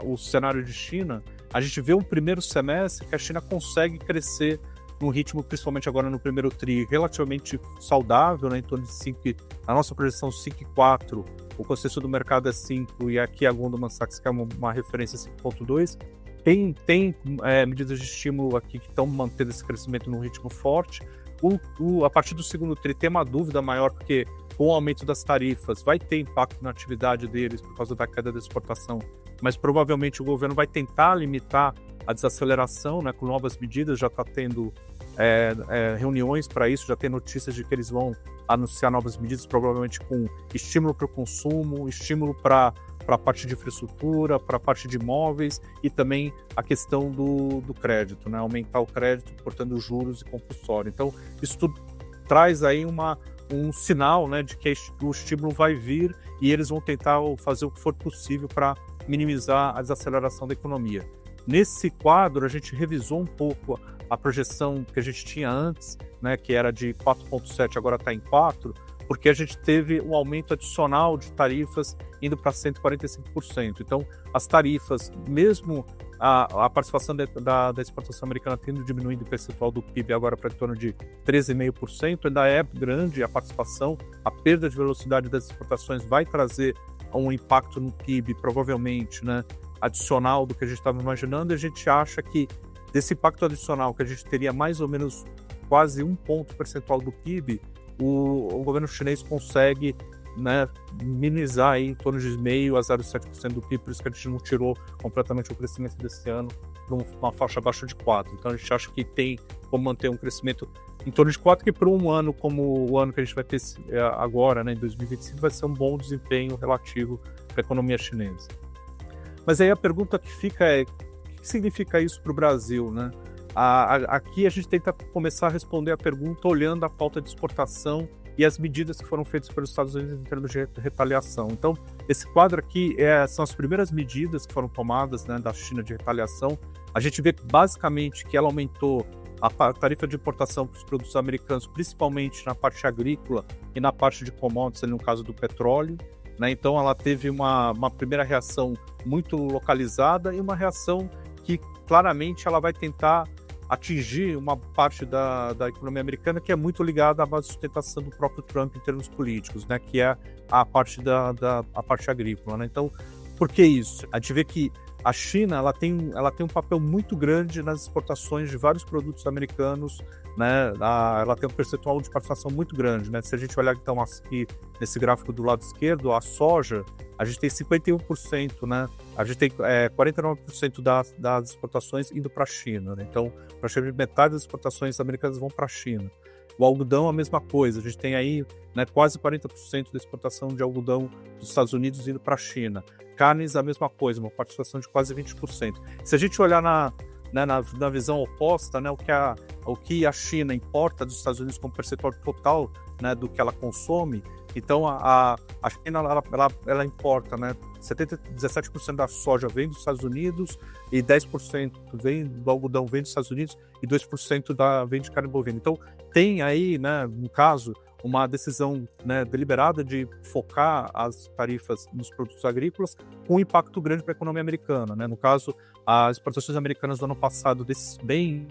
o cenário de China, a gente vê um primeiro semestre que a China consegue crescer num ritmo, principalmente agora no primeiro tri, relativamente saudável, né, em torno de 5, a nossa projeção 5,4, o consenso do mercado é 5, e aqui a Goldman Sachs, que é uma referência 5,2, tem medidas de estímulo aqui que estão mantendo esse crescimento num ritmo forte. A partir do segundo tri tem uma dúvida maior, porque com o aumento das tarifas, vai ter impacto na atividade deles por causa da queda da exportação, mas provavelmente o governo vai tentar limitar a desaceleração, né, com novas medidas, já está tendo reuniões para isso, já tem notícias de que eles vão anunciar novas medidas, provavelmente com estímulo para o consumo, estímulo para a parte de infraestrutura, para a parte de imóveis e também a questão do crédito, né, aumentar o crédito, portando juros e compulsório. Então, isso tudo traz aí um sinal, né, de que o estímulo vai vir e eles vão tentar fazer o que for possível para minimizar a desaceleração da economia. Nesse quadro, a gente revisou um pouco a projeção que a gente tinha antes, né, que era de 4,7, agora está em 4, porque a gente teve um aumento adicional de tarifas indo para 145%. Então, as tarifas, mesmo a participação da exportação americana tendo diminuído o percentual do PIB agora para em torno de 13,5%, ainda é grande a participação, a perda de velocidade das exportações vai trazer um impacto no PIB, provavelmente, né, adicional do que a gente estava imaginando, e a gente acha que desse impacto adicional, que a gente teria mais ou menos quase 1 ponto percentual do PIB, o governo chinês consegue, né, minimizar aí em torno de 0,5% a 0,7% do PIB, por isso que a gente não tirou completamente o crescimento desse ano para uma faixa abaixo de 4%. Então a gente acha que tem como manter um crescimento em torno de 4%, que para um ano como o ano que a gente vai ter agora, né, em 2025, vai ser um bom desempenho relativo para a economia chinesa. Mas aí a pergunta que fica é, o que significa isso para o Brasil, né? Aqui a gente tenta começar a responder a pergunta olhando a pauta de exportação e as medidas que foram feitas pelos Estados Unidos em termos de retaliação. Então, esse quadro aqui são as primeiras medidas que foram tomadas, né, da China de retaliação. A gente vê basicamente que ela aumentou a tarifa de importação para os produtos americanos, principalmente na parte agrícola e na parte de commodities, no caso do petróleo, né? Então, ela teve uma primeira reação muito localizada e uma reação que claramente ela vai tentar atingir uma parte da economia americana que é muito ligada à base de sustentação do próprio Trump em termos políticos, né, que é a parte a parte agrícola, né? Então, por que isso? A gente vê que a China ela tem um papel muito grande nas exportações de vários produtos americanos, né? Ela tem um percentual de participação muito grande, né? Se a gente olhar então aqui nesse gráfico do lado esquerdo, a soja, a gente tem 51%, né? A gente tem 49% das exportações indo para a China, né? Então, praticamente metade das exportações americanas vão para a China. O algodão, a mesma coisa. A gente tem aí, né, quase 40% da exportação de algodão dos Estados Unidos indo para a China. Carnes, a mesma coisa, uma participação de quase 20%. Se a gente olhar na visão oposta, né, o que a China importa dos Estados Unidos como percentual total, né, do que ela consome, então a China ela importa, né, 17% da soja vem dos Estados Unidos e 10% do algodão vem dos Estados Unidos e 2% vem de carne bovina. Então tem aí, né, no caso, uma decisão, né, deliberada de focar as tarifas nos produtos agrícolas com um impacto grande para a economia americana, né? No caso, as exportações americanas do ano passado desses bens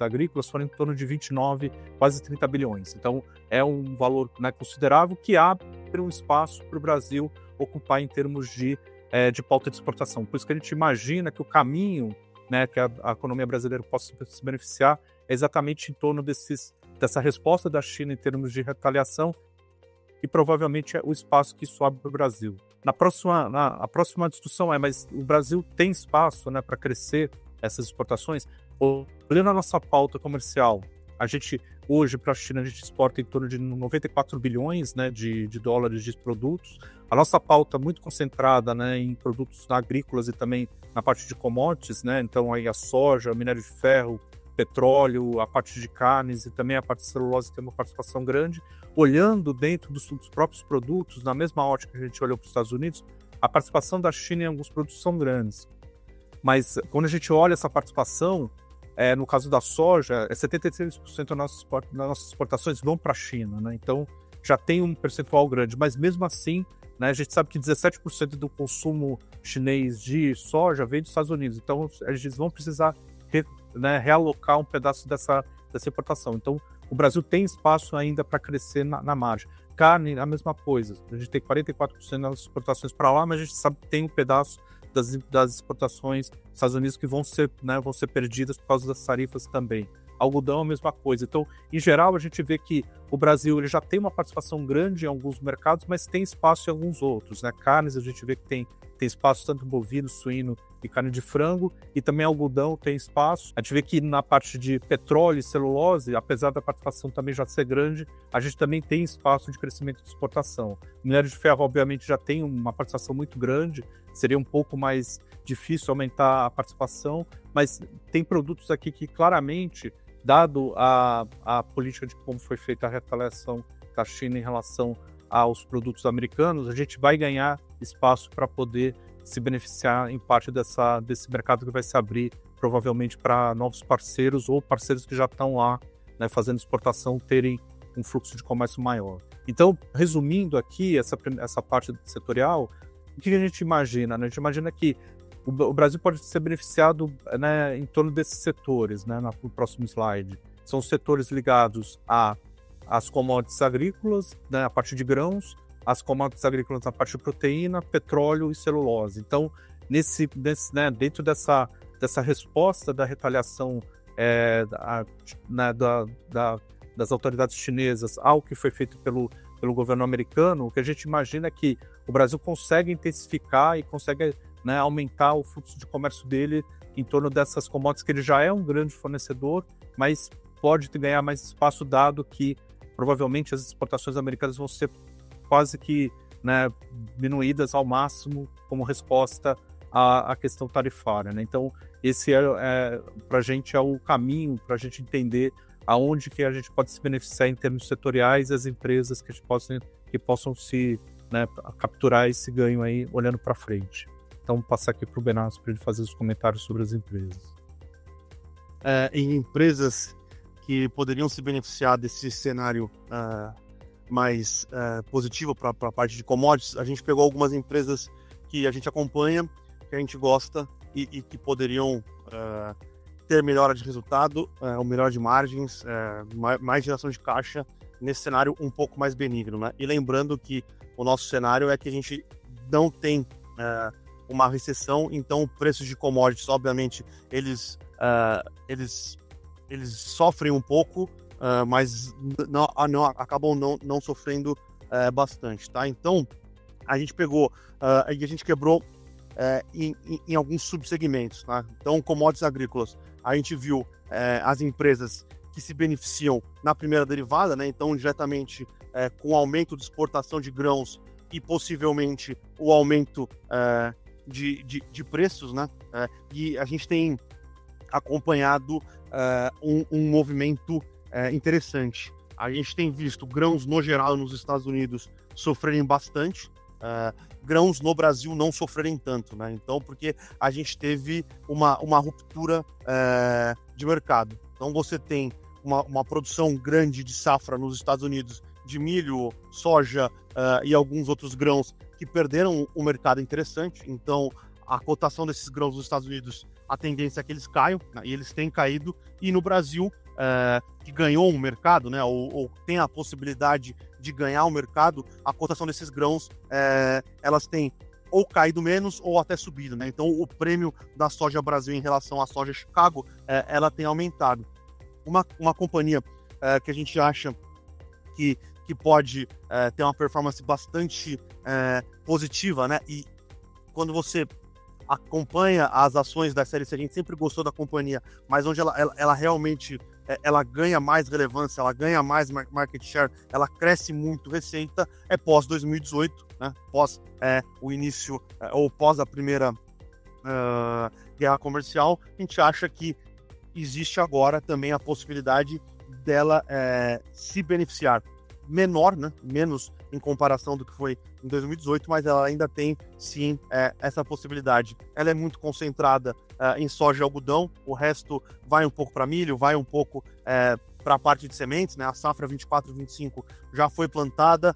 agrícolas foram em torno de 29, quase 30 bilhões. Então, é um valor, né, considerável que abre um espaço para o Brasil ocupar em termos de pauta de exportação. Por isso que a gente imagina que o caminho, né, que a economia brasileira possa se beneficiar é exatamente em torno dessa resposta da China em termos de retaliação e provavelmente é o espaço que isso abre para o Brasil. A próxima discussão mas o Brasil tem espaço, né, para crescer essas exportações? Olhando a nossa pauta comercial, a gente, hoje, para a China, a gente exporta em torno de 94 bilhões, né, de dólares de produtos. A nossa pauta muito concentrada, né, em produtos agrícolas e também na parte de commodities, né, então aí a soja, minério de ferro, petróleo, a parte de carnes e também a parte de celulose tem uma participação grande. Olhando dentro dos próprios produtos, na mesma ótica que a gente olhou para os Estados Unidos, a participação da China em alguns produtos são grandes. Mas quando a gente olha essa participação, no caso da soja, 73% das nossas exportações vão para a China, né? Então já tem um percentual grande, mas mesmo assim, né, a gente sabe que 17% do consumo chinês de soja vem dos Estados Unidos, então eles vão precisar realocar um pedaço dessa importação. Então o Brasil tem espaço ainda para crescer na margem. Carne, a mesma coisa, a gente tem 44% das exportações para lá, mas a gente sabe que tem um pedaço das exportações dos Estados Unidos que vão ser perdidas por causa das tarifas também. algodão é a mesma coisa. Então, em geral, a gente vê que o Brasil ele já tem uma participação grande em alguns mercados, mas tem espaço em alguns outros, né? Carnes, a gente vê que tem espaço tanto bovino, suíno e carne de frango, e também algodão tem espaço. A gente vê que na parte de petróleo e celulose, apesar da participação também já ser grande, a gente também tem espaço de crescimento de exportação. Minério de ferro, obviamente, já tem uma participação muito grande, seria um pouco mais difícil aumentar a participação, mas tem produtos aqui que claramente, dado a política de como foi feita a retaliação da China em relação aos produtos americanos, a gente vai ganhar espaço para poder se beneficiar em parte desse mercado que vai se abrir provavelmente para novos parceiros ou parceiros que já estão lá, né, fazendo exportação, terem um fluxo de comércio maior. Então, resumindo aqui essa parte setorial, o que a gente imagina? Né? A gente imagina que o Brasil pode ser beneficiado, né, em torno desses setores, né, no próximo slide. São os setores ligados às commodities agrícolas, né, a parte de grãos, as commodities agrícolas na parte de proteína, petróleo e celulose. Então, né, dentro dessa resposta da retaliação das autoridades chinesas ao que foi feito pelo governo americano, o que a gente imagina é que o Brasil consegue intensificar e consegue, né, aumentar o fluxo de comércio dele em torno dessas commodities, que ele já é um grande fornecedor, mas pode ganhar mais espaço, dado que provavelmente as exportações americanas vão ser quase que, né, diminuídas ao máximo como resposta à questão tarifária, né? Então, esse para a gente é o caminho para a gente entender aonde que a gente pode se beneficiar em termos setoriais, as empresas que possam se, né, capturar esse ganho aí olhando para frente. Então, vou passar aqui para o Benassi para ele fazer os comentários sobre as empresas. Em empresas que poderiam se beneficiar desse cenário mais positivo para a parte de commodities, a gente pegou algumas empresas que a gente acompanha, que a gente gosta e que poderiam ter melhora de resultado, ou melhora de margens, mais geração de caixa nesse cenário um pouco mais benigno, né? E lembrando que o nosso cenário é que a gente não tem uma recessão, então preços de commodities, obviamente, eles sofrem um pouco, mas acabam não sofrendo bastante, tá? Então, a gente pegou e a gente quebrou em alguns subsegmentos, tá? Então, commodities agrícolas, a gente viu as empresas que se beneficiam na primeira derivada, né? Então, diretamente com o aumento de exportação de grãos e possivelmente o aumento de preços, né? E a gente tem acompanhado um movimento interessante. A gente tem visto grãos no geral nos Estados Unidos sofrerem bastante, grãos no Brasil não sofrerem tanto, né? Então, porque a gente teve uma ruptura de mercado. Então, você tem uma produção grande de safra nos Estados Unidos de milho, soja e alguns outros grãos que perderam um mercado interessante. Então, a cotação desses grãos nos Estados Unidos, a tendência é que eles caiam, né? E eles têm caído. E no Brasil, que ganhou um mercado, né? Ou tem a possibilidade de ganhar um mercado, a cotação desses grãos, elas têm ou caído menos ou até subido, né? Então, o prêmio da soja Brasil em relação à soja Chicago, ela tem aumentado. Uma companhia que a gente acha que pode ter uma performance bastante positiva, né? E quando você acompanha as ações da SLC, a gente sempre gostou da companhia, mas onde ela realmente ela ganha mais relevância, ela ganha mais market share, ela cresce muito receita, pós 2018, né? Pós o início, ou pós a primeira guerra comercial. A gente acha que existe agora também a possibilidade dela se beneficiar menor, né? Menos em comparação do que foi em 2018, mas ela ainda tem, sim, essa possibilidade. Ela é muito concentrada em soja e algodão, o resto vai um pouco para milho, vai um pouco para a parte de sementes, né? A safra 24-25 já foi plantada.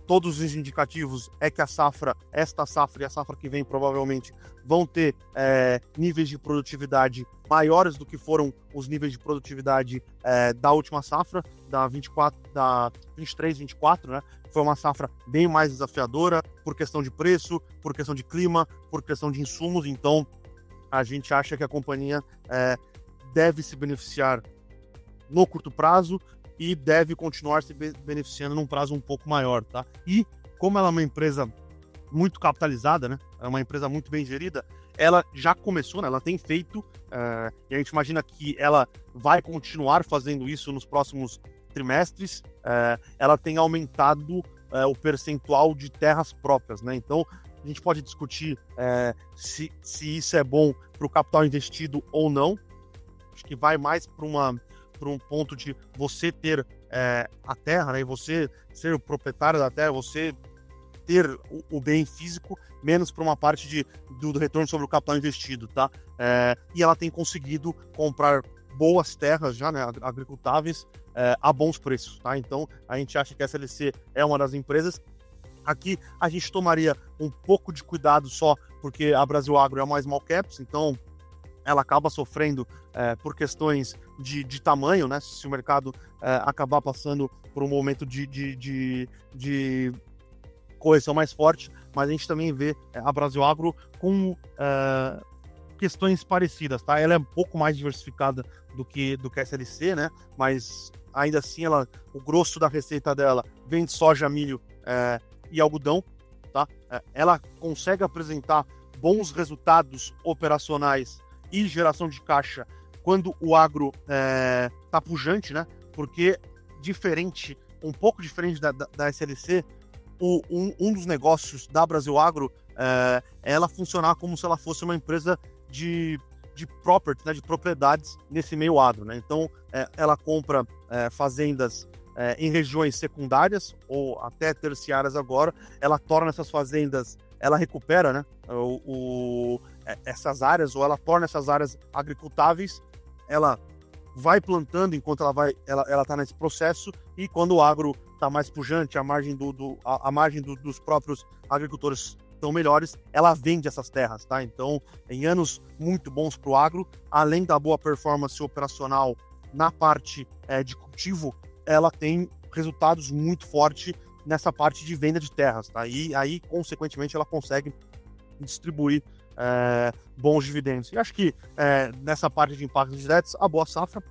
Todos os indicativos é que esta safra e a safra que vem provavelmente vão ter níveis de produtividade maiores do que foram os níveis de produtividade da última safra, da 23-24, né? Foi uma safra bem mais desafiadora por questão de preço, por questão de clima, por questão de insumos. Então, a gente acha que a companhia deve se beneficiar no curto prazo e deve continuar se beneficiando num prazo um pouco maior, tá? E como ela é uma empresa muito capitalizada, né? É uma empresa muito bem gerida, ela já começou, né? Ela tem feito, e a gente imagina que ela vai continuar fazendo isso nos próximos trimestres. Ela tem aumentado o percentual de terras próprias, né? Então, a gente pode discutir se isso é bom para o capital investido ou não. Acho que vai mais para um ponto de você ter a terra, né? E você ser o proprietário da terra, você ter o bem físico, menos para uma parte do retorno sobre o capital investido, tá? E ela tem conseguido comprar boas terras já, né, agricultáveis, a bons preços, tá? Então, a gente acha que a SLC é uma das empresas. Aqui, a gente tomaria um pouco de cuidado só, porque a Brasil Agro é uma small caps, então ela acaba sofrendo por questões de tamanho, né? Se o mercado acabar passando por um momento de correção mais forte, mas a gente também vê a Brasil Agro com questões parecidas, tá? Ela é um pouco mais diversificada do que a SLC, né? Mas ainda assim, o grosso da receita dela vem de soja, milho e algodão, tá? Ela consegue apresentar bons resultados operacionais e geração de caixa quando o agro tá pujante, né? Porque um pouco diferente da SLC, um dos negócios da Brasil Agro é ela funcionar como se ela fosse uma empresa de property, né, de propriedades nesse meio agro, né? Então, ela compra fazendas em regiões secundárias ou até terciárias agora, ela torna essas fazendas, ela recupera, né, essas áreas, ou ela torna essas áreas agricultáveis, ela vai plantando enquanto ela está nesse processo, e quando o agro está mais pujante, a margem dos próprios agricultores estão melhores, ela vende essas terras, tá? Então, em anos muito bons para o agro, além da boa performance operacional na parte de cultivo, ela tem resultados muito fortes nessa parte de venda de terras, tá? E aí, consequentemente, ela consegue distribuir bons dividendos. E acho que nessa parte de impactos diretos, a Boa Safra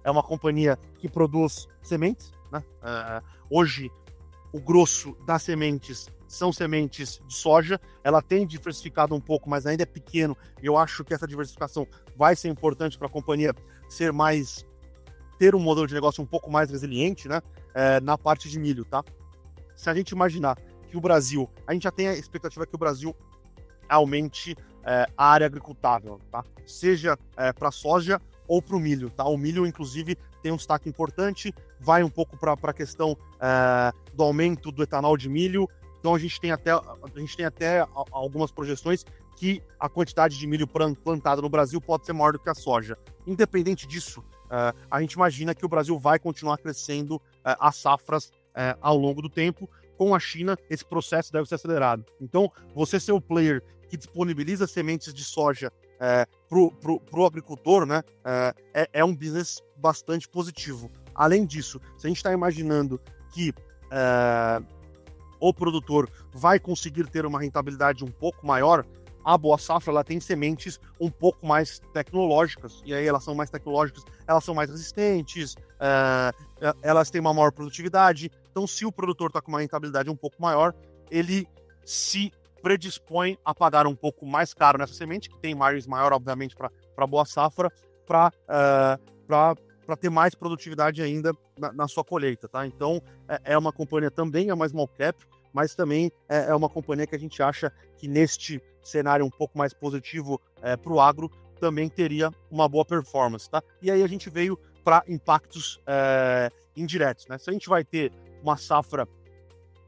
é uma companhia que produz sementes, né? Hoje, o grosso das sementes são sementes de soja. Ela tem diversificado um pouco, mas ainda é pequeno. E eu acho que essa diversificação vai ser importante para a companhia ter um modelo de negócio um pouco mais resiliente, né? Na parte de milho, tá? Se a gente imaginar que a gente já tem a expectativa que o Brasil aumente a área agricultável, tá? Seja para soja ou para o milho, tá? O milho, inclusive, tem um destaque importante, vai um pouco para a questão do aumento do etanol de milho. Então a gente tem até algumas projeções que a quantidade de milho plantada no Brasil pode ser maior do que a soja. Independente disso, a gente imagina que o Brasil vai continuar crescendo as safras ao longo do tempo. Com a China, esse processo deve ser acelerado. Então, você ser o player que disponibiliza sementes de soja pro agricultor, né, é um business bastante positivo. Além disso, se a gente está imaginando que o produtor vai conseguir ter uma rentabilidade um pouco maior, a Boa Safra ela tem sementes um pouco mais tecnológicas, e aí elas são mais tecnológicas, elas são mais resistentes, elas têm uma maior produtividade. Então, se o produtor está com uma rentabilidade um pouco maior, ele se predispõe a pagar um pouco mais caro nessa semente, que tem margens maior, obviamente, para a Boa Safra, para ter mais produtividade ainda na sua colheita, tá? Então, é uma companhia também, é uma small cap, mas também é uma companhia que a gente acha que neste cenário um pouco mais positivo para o agro, também teria uma boa performance, tá? E aí a gente veio para impactos indiretos, né? Se a gente vai ter uma safra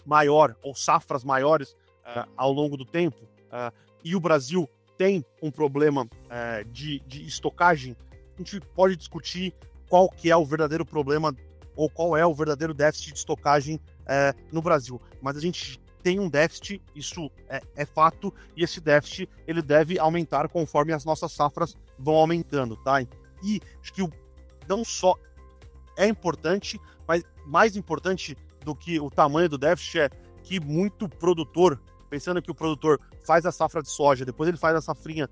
maior ou safras maiores ao longo do tempo, e o Brasil tem um problema de estocagem, a gente pode discutir qual que é o verdadeiro problema ou qual é o verdadeiro déficit de estocagem no Brasil. Mas a gente tem um déficit, isso é fato, e esse déficit ele deve aumentar conforme as nossas safras vão aumentando, tá? E acho que não só é importante, mas mais importante do que o tamanho do déficit é que muito produtor, pensando que o produtor faz a safra de soja, depois ele faz a safrinha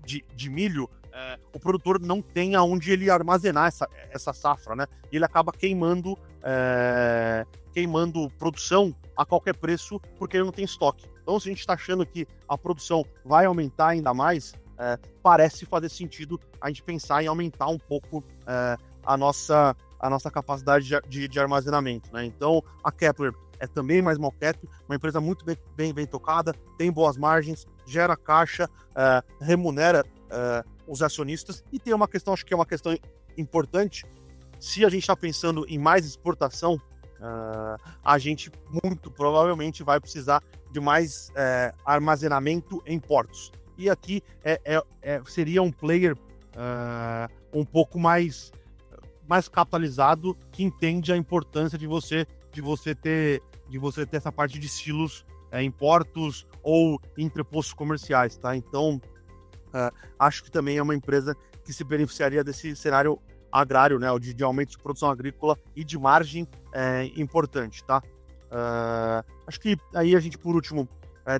de milho, o produtor não tem aonde ele armazenar essa safra, né? E ele acaba queimando produção a qualquer preço porque ele não tem estoque. Então, se a gente está achando que a produção vai aumentar ainda mais, parece fazer sentido a gente pensar em aumentar um pouco a nossa capacidade de armazenamento, né? Então, a Kepler é também mais small cap, uma empresa muito bem tocada, tem boas margens, gera caixa, remunera os acionistas, e tem uma questão, acho que é uma questão importante, se a gente está pensando em mais exportação, a gente muito provavelmente vai precisar de mais armazenamento em portos. E aqui seria um player um pouco mais capitalizado, que entende a importância de você ter essa parte de silos em portos ou entrepostos comerciais, tá? Então, acho que também é uma empresa que se beneficiaria desse cenário agrário, né? De aumento de produção agrícola e de margem importante, tá? Acho que aí a gente, por último,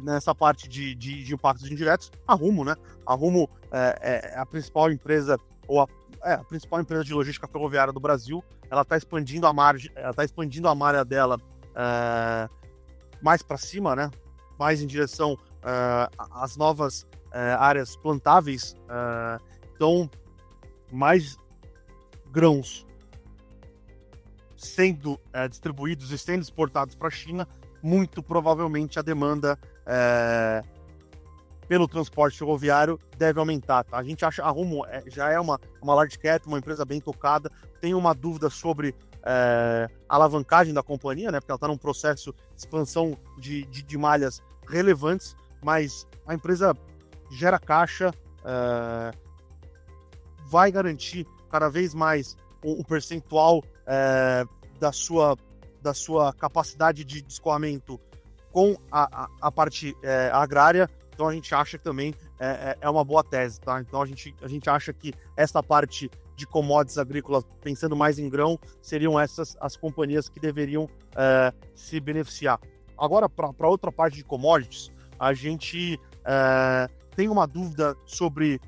nessa parte de impactos indiretos, a Rumo, né? A Rumo é a principal empresa, ou a principal empresa de logística ferroviária do Brasil. Ela está expandindo a margem, ela está expandindo a malha dela mais para cima, né? Mais em direção às novas áreas plantáveis. Então, mais grãos sendo distribuídos e sendo exportados para a China, muito provavelmente a demanda pelo transporte ferroviário deve aumentar, tá? A gente acha, a Rumo já é uma large cap, uma empresa bem tocada, tem uma dúvida sobre a alavancagem da companhia, né? Porque ela está num processo de expansão de malhas relevantes, mas a empresa gera caixa, vai garantir cada vez mais o percentual da sua capacidade de escoamento com a parte agrária. Então a gente acha que também é uma boa tese, tá? Então a gente acha que essa parte de commodities agrícolas, pensando mais em grão, seriam essas as companhias que deveriam se beneficiar. Agora, para outra parte de commodities, a gente tem uma dúvida sobre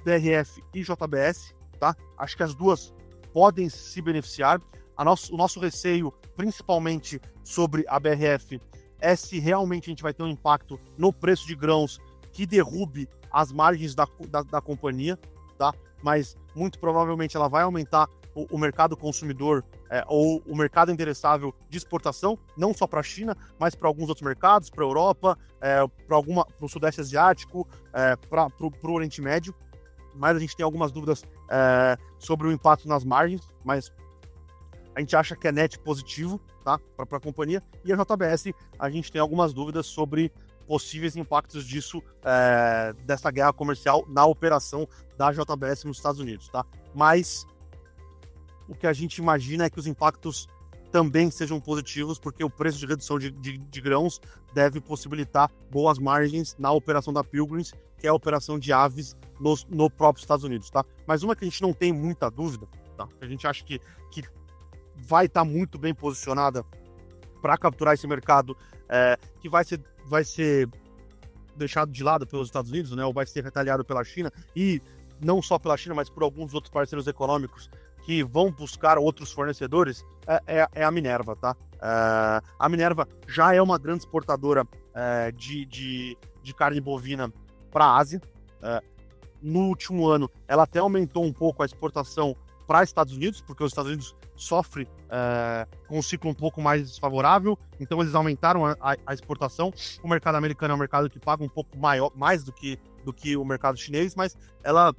BRF e JBS, tá? Acho que as duas podem se beneficiar. O nosso receio, principalmente sobre a BRF, é se realmente a gente vai ter um impacto no preço de grãos que derrube as margens da companhia, tá? Mas muito provavelmente ela vai aumentar o mercado consumidor ou o mercado endereçável de exportação, não só para a China, mas para alguns outros mercados, para a Europa, para o Sudeste Asiático, para o Oriente Médio. Mas a gente tem algumas dúvidas sobre o impacto nas margens, mas a gente acha que é net positivo, tá, para a companhia. E a JBS, a gente tem algumas dúvidas sobre possíveis impactos disso, dessa guerra comercial na operação da JBS nos Estados Unidos, tá? Mas o que a gente imagina é que os impactos também sejam positivos, porque o preço de redução de grãos deve possibilitar boas margens na operação da Pilgrims, que é a operação de aves no próprio Estados Unidos, tá? Mas uma que a gente não tem muita dúvida, tá? A gente acha que vai estar muito bem posicionada para capturar esse mercado, que vai ser deixado de lado pelos Estados Unidos, né? Ou vai ser retaliado pela China, e não só pela China, mas por alguns outros parceiros econômicos que vão buscar outros fornecedores, é a Minerva, tá? A Minerva já é uma grande exportadora de carne bovina para a Ásia. No último ano, ela até aumentou um pouco a exportação para Estados Unidos, porque os Estados Unidos sofrem com um ciclo um pouco mais desfavorável, então eles aumentaram a exportação. O mercado americano é um mercado que paga um pouco mais do que o mercado chinês, mas ela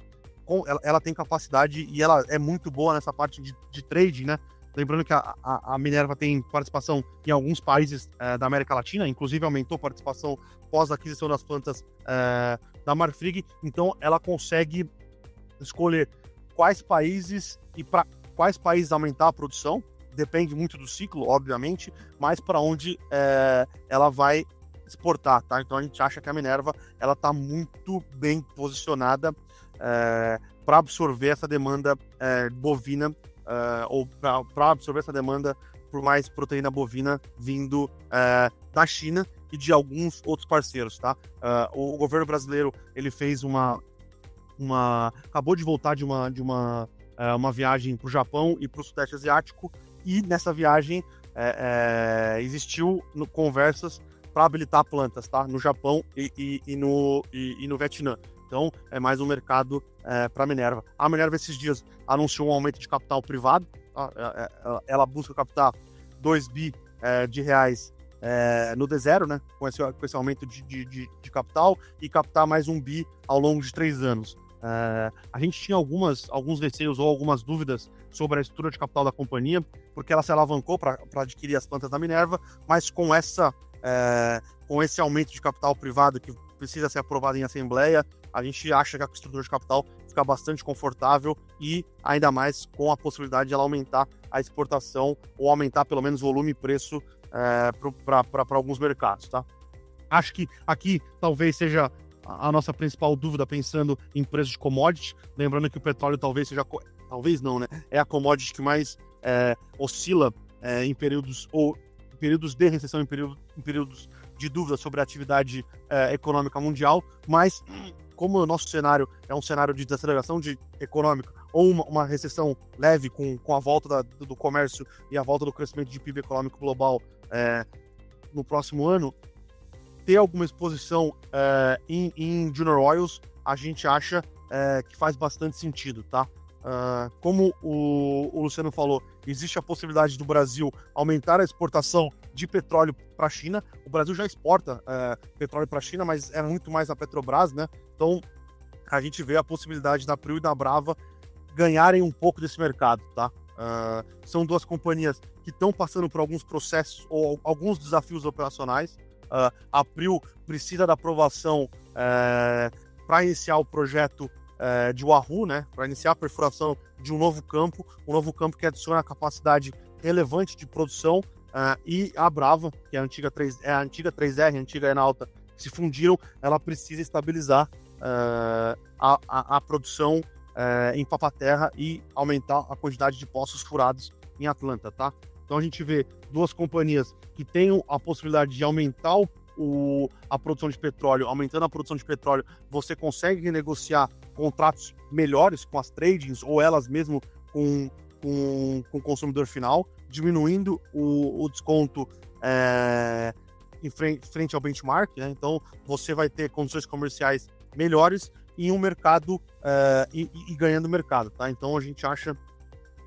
tem capacidade e ela é muito boa nessa parte de trading, né? Lembrando que a Minerva tem participação em alguns países da América Latina, inclusive aumentou a participação pós a aquisição das plantas da Marfrig, então ela consegue escolher quais países e para quais países aumentar a produção, depende muito do ciclo, obviamente, mas para onde ela vai exportar, tá? Então a gente acha que a Minerva ela está muito bem posicionada para absorver essa demanda bovina, ou para absorver essa demanda por mais proteína bovina vindo da China e de alguns outros parceiros, tá? O governo brasileiro ele fez um acabou de voltar de uma viagem para o Japão e para o Sudeste Asiático, e nessa viagem existiu conversas para habilitar plantas, tá? No Japão e no Vietnã. Então, é mais um mercado para a Minerva. A Minerva, esses dias, anunciou um aumento de capital privado. Tá? Ela busca captar 2 bi de reais no D0, né? Com esse aumento de capital, e captar mais 1 bi ao longo de 3 anos. A gente tinha alguns receios ou algumas dúvidas sobre a estrutura de capital da companhia, porque ela se alavancou para adquirir as plantas da Minerva, mas com esse aumento de capital privado que precisa ser aprovado em assembleia, a gente acha que a estrutura de capital fica bastante confortável, e ainda mais com a possibilidade de ela aumentar a exportação ou aumentar pelo menos volume e preço para alguns mercados, tá? Acho que aqui talvez seja a nossa principal dúvida, pensando em preço de commodity, lembrando que o petróleo talvez não, né? É a commodity que mais oscila em períodos de recessão, em períodos de dúvida sobre a atividade econômica mundial, mas como o nosso cenário é um cenário de desaceleração econômica ou uma recessão leve com a volta do comércio e a volta do crescimento de PIB econômico global no próximo ano, ter alguma exposição em Junior Oils, a gente acha que faz bastante sentido, tá? Como o Luciano falou, existe a possibilidade do Brasil aumentar a exportação de petróleo para a China. O Brasil já exporta petróleo para a China, mas é muito mais a Petrobras, né? Então, a gente vê a possibilidade da Prio e da Brava ganharem um pouco desse mercado, tá? São duas companhias que estão passando por alguns processos ou alguns desafios operacionais. A Prio precisa da aprovação para iniciar o projeto de Wahoo, né, para iniciar a perfuração de um novo campo que adiciona capacidade relevante de produção, e a Brava, que é a antiga 3R, a antiga Enalta, que se fundiram, ela precisa estabilizar a produção em Papa-Terra e aumentar a quantidade de poços furados em Atlanta, tá? Então a gente vê duas companhias que têm a possibilidade de aumentar a produção de petróleo. Aumentando a produção de petróleo, você consegue renegociar contratos melhores com as tradings ou elas mesmo com o consumidor final, diminuindo o desconto em frente ao benchmark, né? Então você vai ter condições comerciais melhores em um mercado e ganhando mercado, tá? Então a gente acha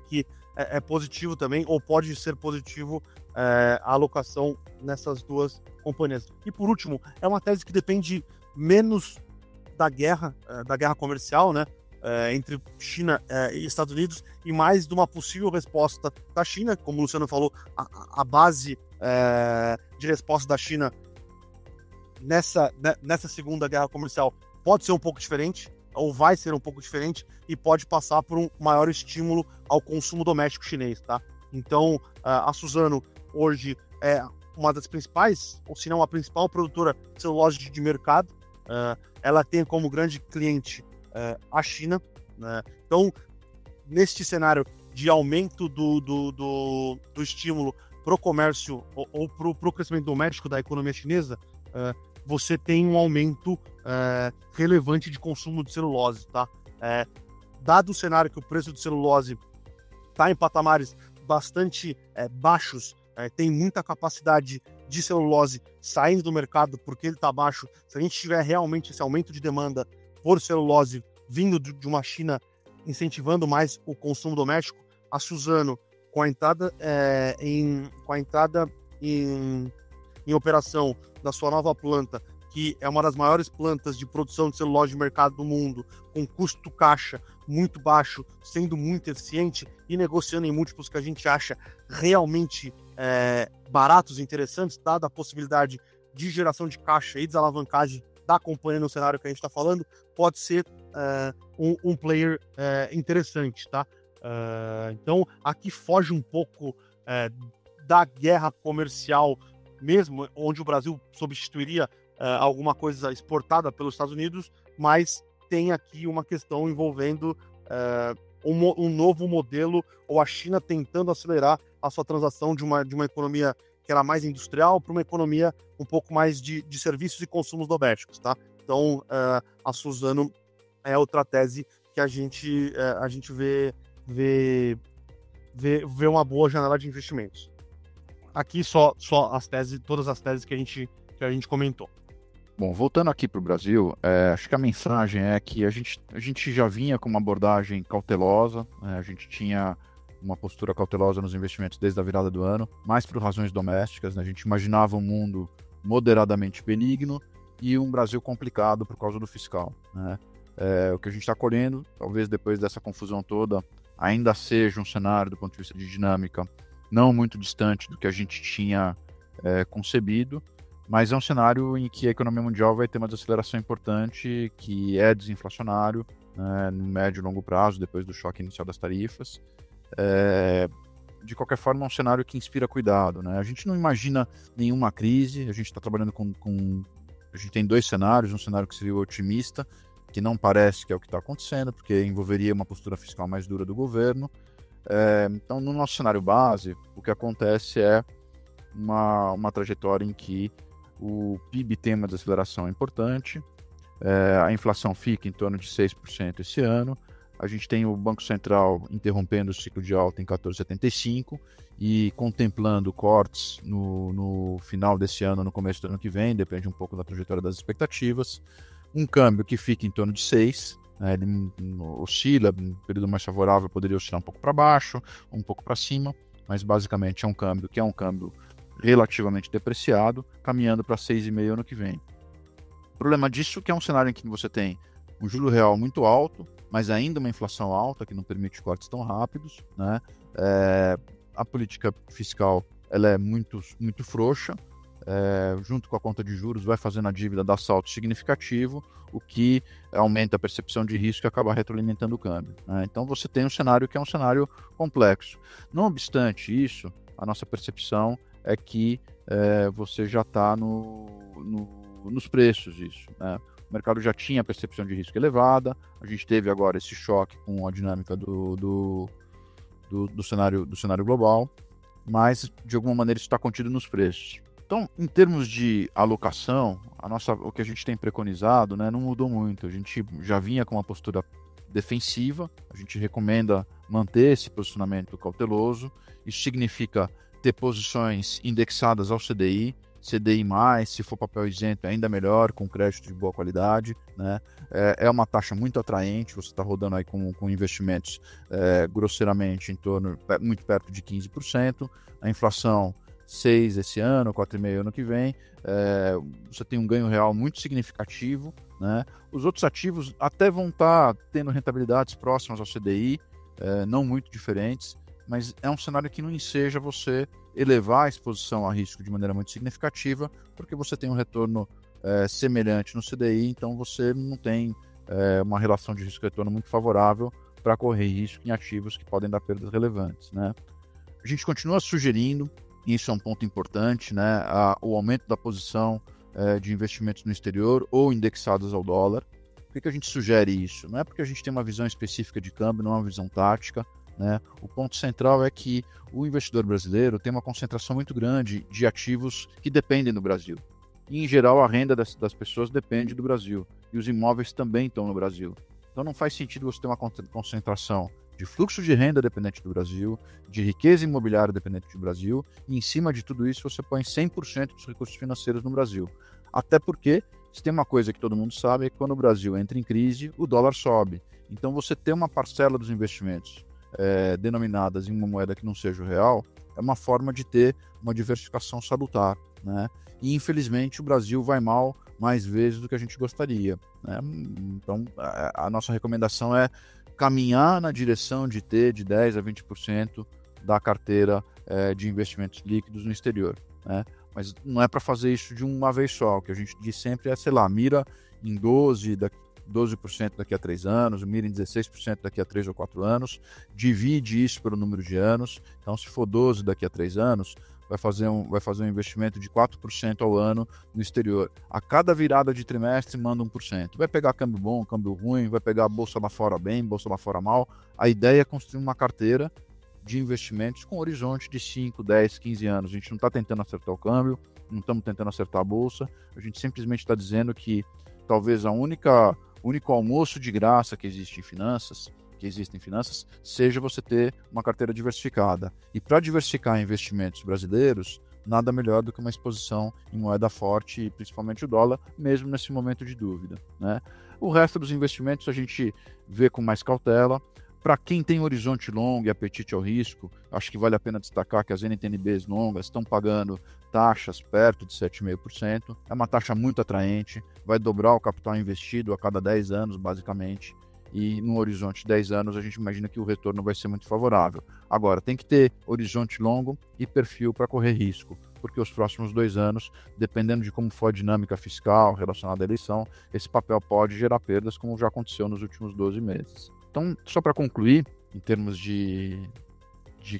que é positivo também, ou pode ser positivo a alocação nessas duas companhias. E por último, é uma tese que depende menos da guerra comercial, né, entre China e Estados Unidos, e mais de uma possível resposta da China. Como o Luciano falou, a base de resposta da China nessa segunda guerra comercial pode ser um pouco diferente, ou vai ser um pouco diferente, e pode passar por um maior estímulo ao consumo doméstico chinês, tá? Então, a Suzano hoje é uma das principais, ou se não a principal produtora de celulose de mercado. Ela tem como grande cliente a China, né? Então, neste cenário de aumento do estímulo para o comércio ou para o crescimento doméstico da economia chinesa, você tem um aumento relevante de consumo de celulose, tá? Dado o cenário que o preço de celulose está em patamares bastante baixos, tem muita capacidade de celulose saindo do mercado porque ele está baixo. Se a gente tiver realmente esse aumento de demanda por celulose vindo de uma China incentivando mais o consumo doméstico, a Suzano, com a entrada em operação da sua nova planta, que é uma das maiores plantas de produção de celulose de mercado do mundo, com custo caixa muito baixo, sendo muito eficiente e negociando em múltiplos que a gente acha realmente baratos e interessantes, dada a possibilidade de geração de caixa e desalavancagem da companhia no cenário que a gente está falando, pode ser um player interessante, tá? Então, aqui foge um pouco da guerra comercial mesmo, onde o Brasil substituiria alguma coisa exportada pelos Estados Unidos, mas tem aqui uma questão envolvendo um novo modelo, ou a China tentando acelerar a sua transação de uma economia que era mais industrial para uma economia um pouco mais de serviços e consumos domésticos, tá? Então, a Suzano é outra tese que a gente vê uma boa janela de investimentos. Aqui só as teses, todas as teses que a gente comentou. Bom, voltando aqui para o Brasil, acho que a mensagem é que a gente já vinha com uma abordagem cautelosa, a gente tinha uma postura cautelosa nos investimentos desde a virada do ano, mais por razões domésticas, né? A gente imaginava um mundo moderadamente benigno e um Brasil complicado por causa do fiscal, né? O que a gente está colhendo, talvez depois dessa confusão toda, ainda seja um cenário do ponto de vista de dinâmica não muito distante do que a gente tinha concebido, mas é um cenário em que a economia mundial vai ter uma desaceleração importante, que é desinflacionário, né, no médio e longo prazo, depois do choque inicial das tarifas. De qualquer forma, é um cenário que inspira cuidado, né? A gente não imagina nenhuma crise, a gente está trabalhando a gente tem 2 cenários, um cenário que seria o otimista, que não parece que é o que está acontecendo, porque envolveria uma postura fiscal mais dura do governo. Então, no nosso cenário base, o que acontece é uma trajetória em que o PIB tem uma desaceleração importante, a inflação fica em torno de 6% esse ano, a gente tem o Banco Central interrompendo o ciclo de alta em 14,75 e contemplando cortes no final desse ano, no começo do ano que vem, depende um pouco da trajetória das expectativas, um câmbio que fica em torno de 6, ele oscila, no período mais favorável poderia oscilar um pouco para baixo, um pouco para cima, mas basicamente é um câmbio que é um câmbio relativamente depreciado, caminhando para 6,5 ano que vem. O problema disso é que é um cenário em que você tem um juro real muito alto, mas ainda uma inflação alta, que não permite cortes tão rápidos, né? A política fiscal ela é muito, muito frouxa, junto com a conta de juros, vai fazendo a dívida dar salto significativo, o que aumenta a percepção de risco e acaba retroalimentando o câmbio, né? Então você tem um cenário que é um cenário complexo. Não obstante isso, a nossa percepção é que você já está nos preços disso, né? O mercado já tinha percepção de risco elevada, a gente teve agora esse choque com a dinâmica do cenário global, mas de alguma maneira isso está contido nos preços. Então, em termos de alocação, o que a gente tem preconizado, né, não mudou muito. A gente já vinha com uma postura defensiva, a gente recomenda manter esse posicionamento cauteloso. Isso significa ter posições indexadas ao CDI, se for papel isento ainda melhor, com crédito de boa qualidade, né? É uma taxa muito atraente, você está rodando aí com investimentos grosseiramente muito perto de 15%, a inflação 6 esse ano, 4,5 ano que vem, você tem um ganho real muito significativo, né? Os outros ativos até vão estar tendo rentabilidades próximas ao CDI, não muito diferentes, mas é um cenário que não enseja você elevar a exposição a risco de maneira muito significativa, porque você tem um retorno semelhante no CDI, então você não tem uma relação de risco-retorno muito favorável para correr risco em ativos que podem dar perdas relevantes, né? A gente continua sugerindo, e isso é um ponto importante, né, o aumento da posição de investimentos no exterior ou indexados ao dólar. Por que a gente sugere isso? Não é porque a gente tem uma visão específica de câmbio, não é uma visão tática, né? O ponto central é que o investidor brasileiro tem uma concentração muito grande de ativos que dependem do Brasil. E, em geral, a renda das pessoas depende do Brasil. E os imóveis também estão no Brasil. Então não faz sentido você ter uma concentração de fluxo de renda dependente do Brasil, de riqueza imobiliária dependente do Brasil, e em cima de tudo isso você põe 100% dos recursos financeiros no Brasil. Até porque, se tem uma coisa que todo mundo sabe, é que quando o Brasil entra em crise, o dólar sobe. Então você ter uma parcela dos investimentos denominadas em uma moeda que não seja o real, é uma forma de ter uma diversificação salutar, né? E infelizmente o Brasil vai mal mais vezes do que a gente gostaria, né? Então a nossa recomendação é caminhar na direção de ter de 10% a 20% da carteira de investimentos líquidos no exterior, né? Mas não é para fazer isso de uma vez só. O que a gente diz sempre é, sei lá, mira em 12% daqui a 3 anos, mira em 16% daqui a 3 ou 4 anos, divide isso pelo número de anos. Então, se for 12 daqui a 3 anos, vai fazer um investimento de 4% ao ano no exterior. A cada virada de trimestre, manda 1%. Vai pegar câmbio bom, câmbio ruim, vai pegar a bolsa lá fora bem, bolsa lá fora mal. A ideia é construir uma carteira de investimentos com horizonte de 5, 10, 15 anos. A gente não está tentando acertar o câmbio, não estamos tentando acertar a bolsa, a gente simplesmente está dizendo que talvez o o único almoço de graça que existe em finanças, seja você ter uma carteira diversificada. E para diversificar investimentos brasileiros, nada melhor do que uma exposição em moeda forte, principalmente o dólar, mesmo nesse momento de dúvida, né? O resto dos investimentos a gente vê com mais cautela. Para quem tem horizonte longo e apetite ao risco, acho que vale a pena destacar que as NTNBs longas estão pagando taxas perto de 7,5%. É uma taxa muito atraente, vai dobrar o capital investido a cada 10 anos, basicamente. E no horizonte de 10 anos a gente imagina que o retorno vai ser muito favorável. Agora, tem que ter horizonte longo e perfil para correr risco, porque os próximos 2 anos, dependendo de como for a dinâmica fiscal relacionada à eleição, esse papel pode gerar perdas, como já aconteceu nos últimos 12 meses. Então, só para concluir, em termos de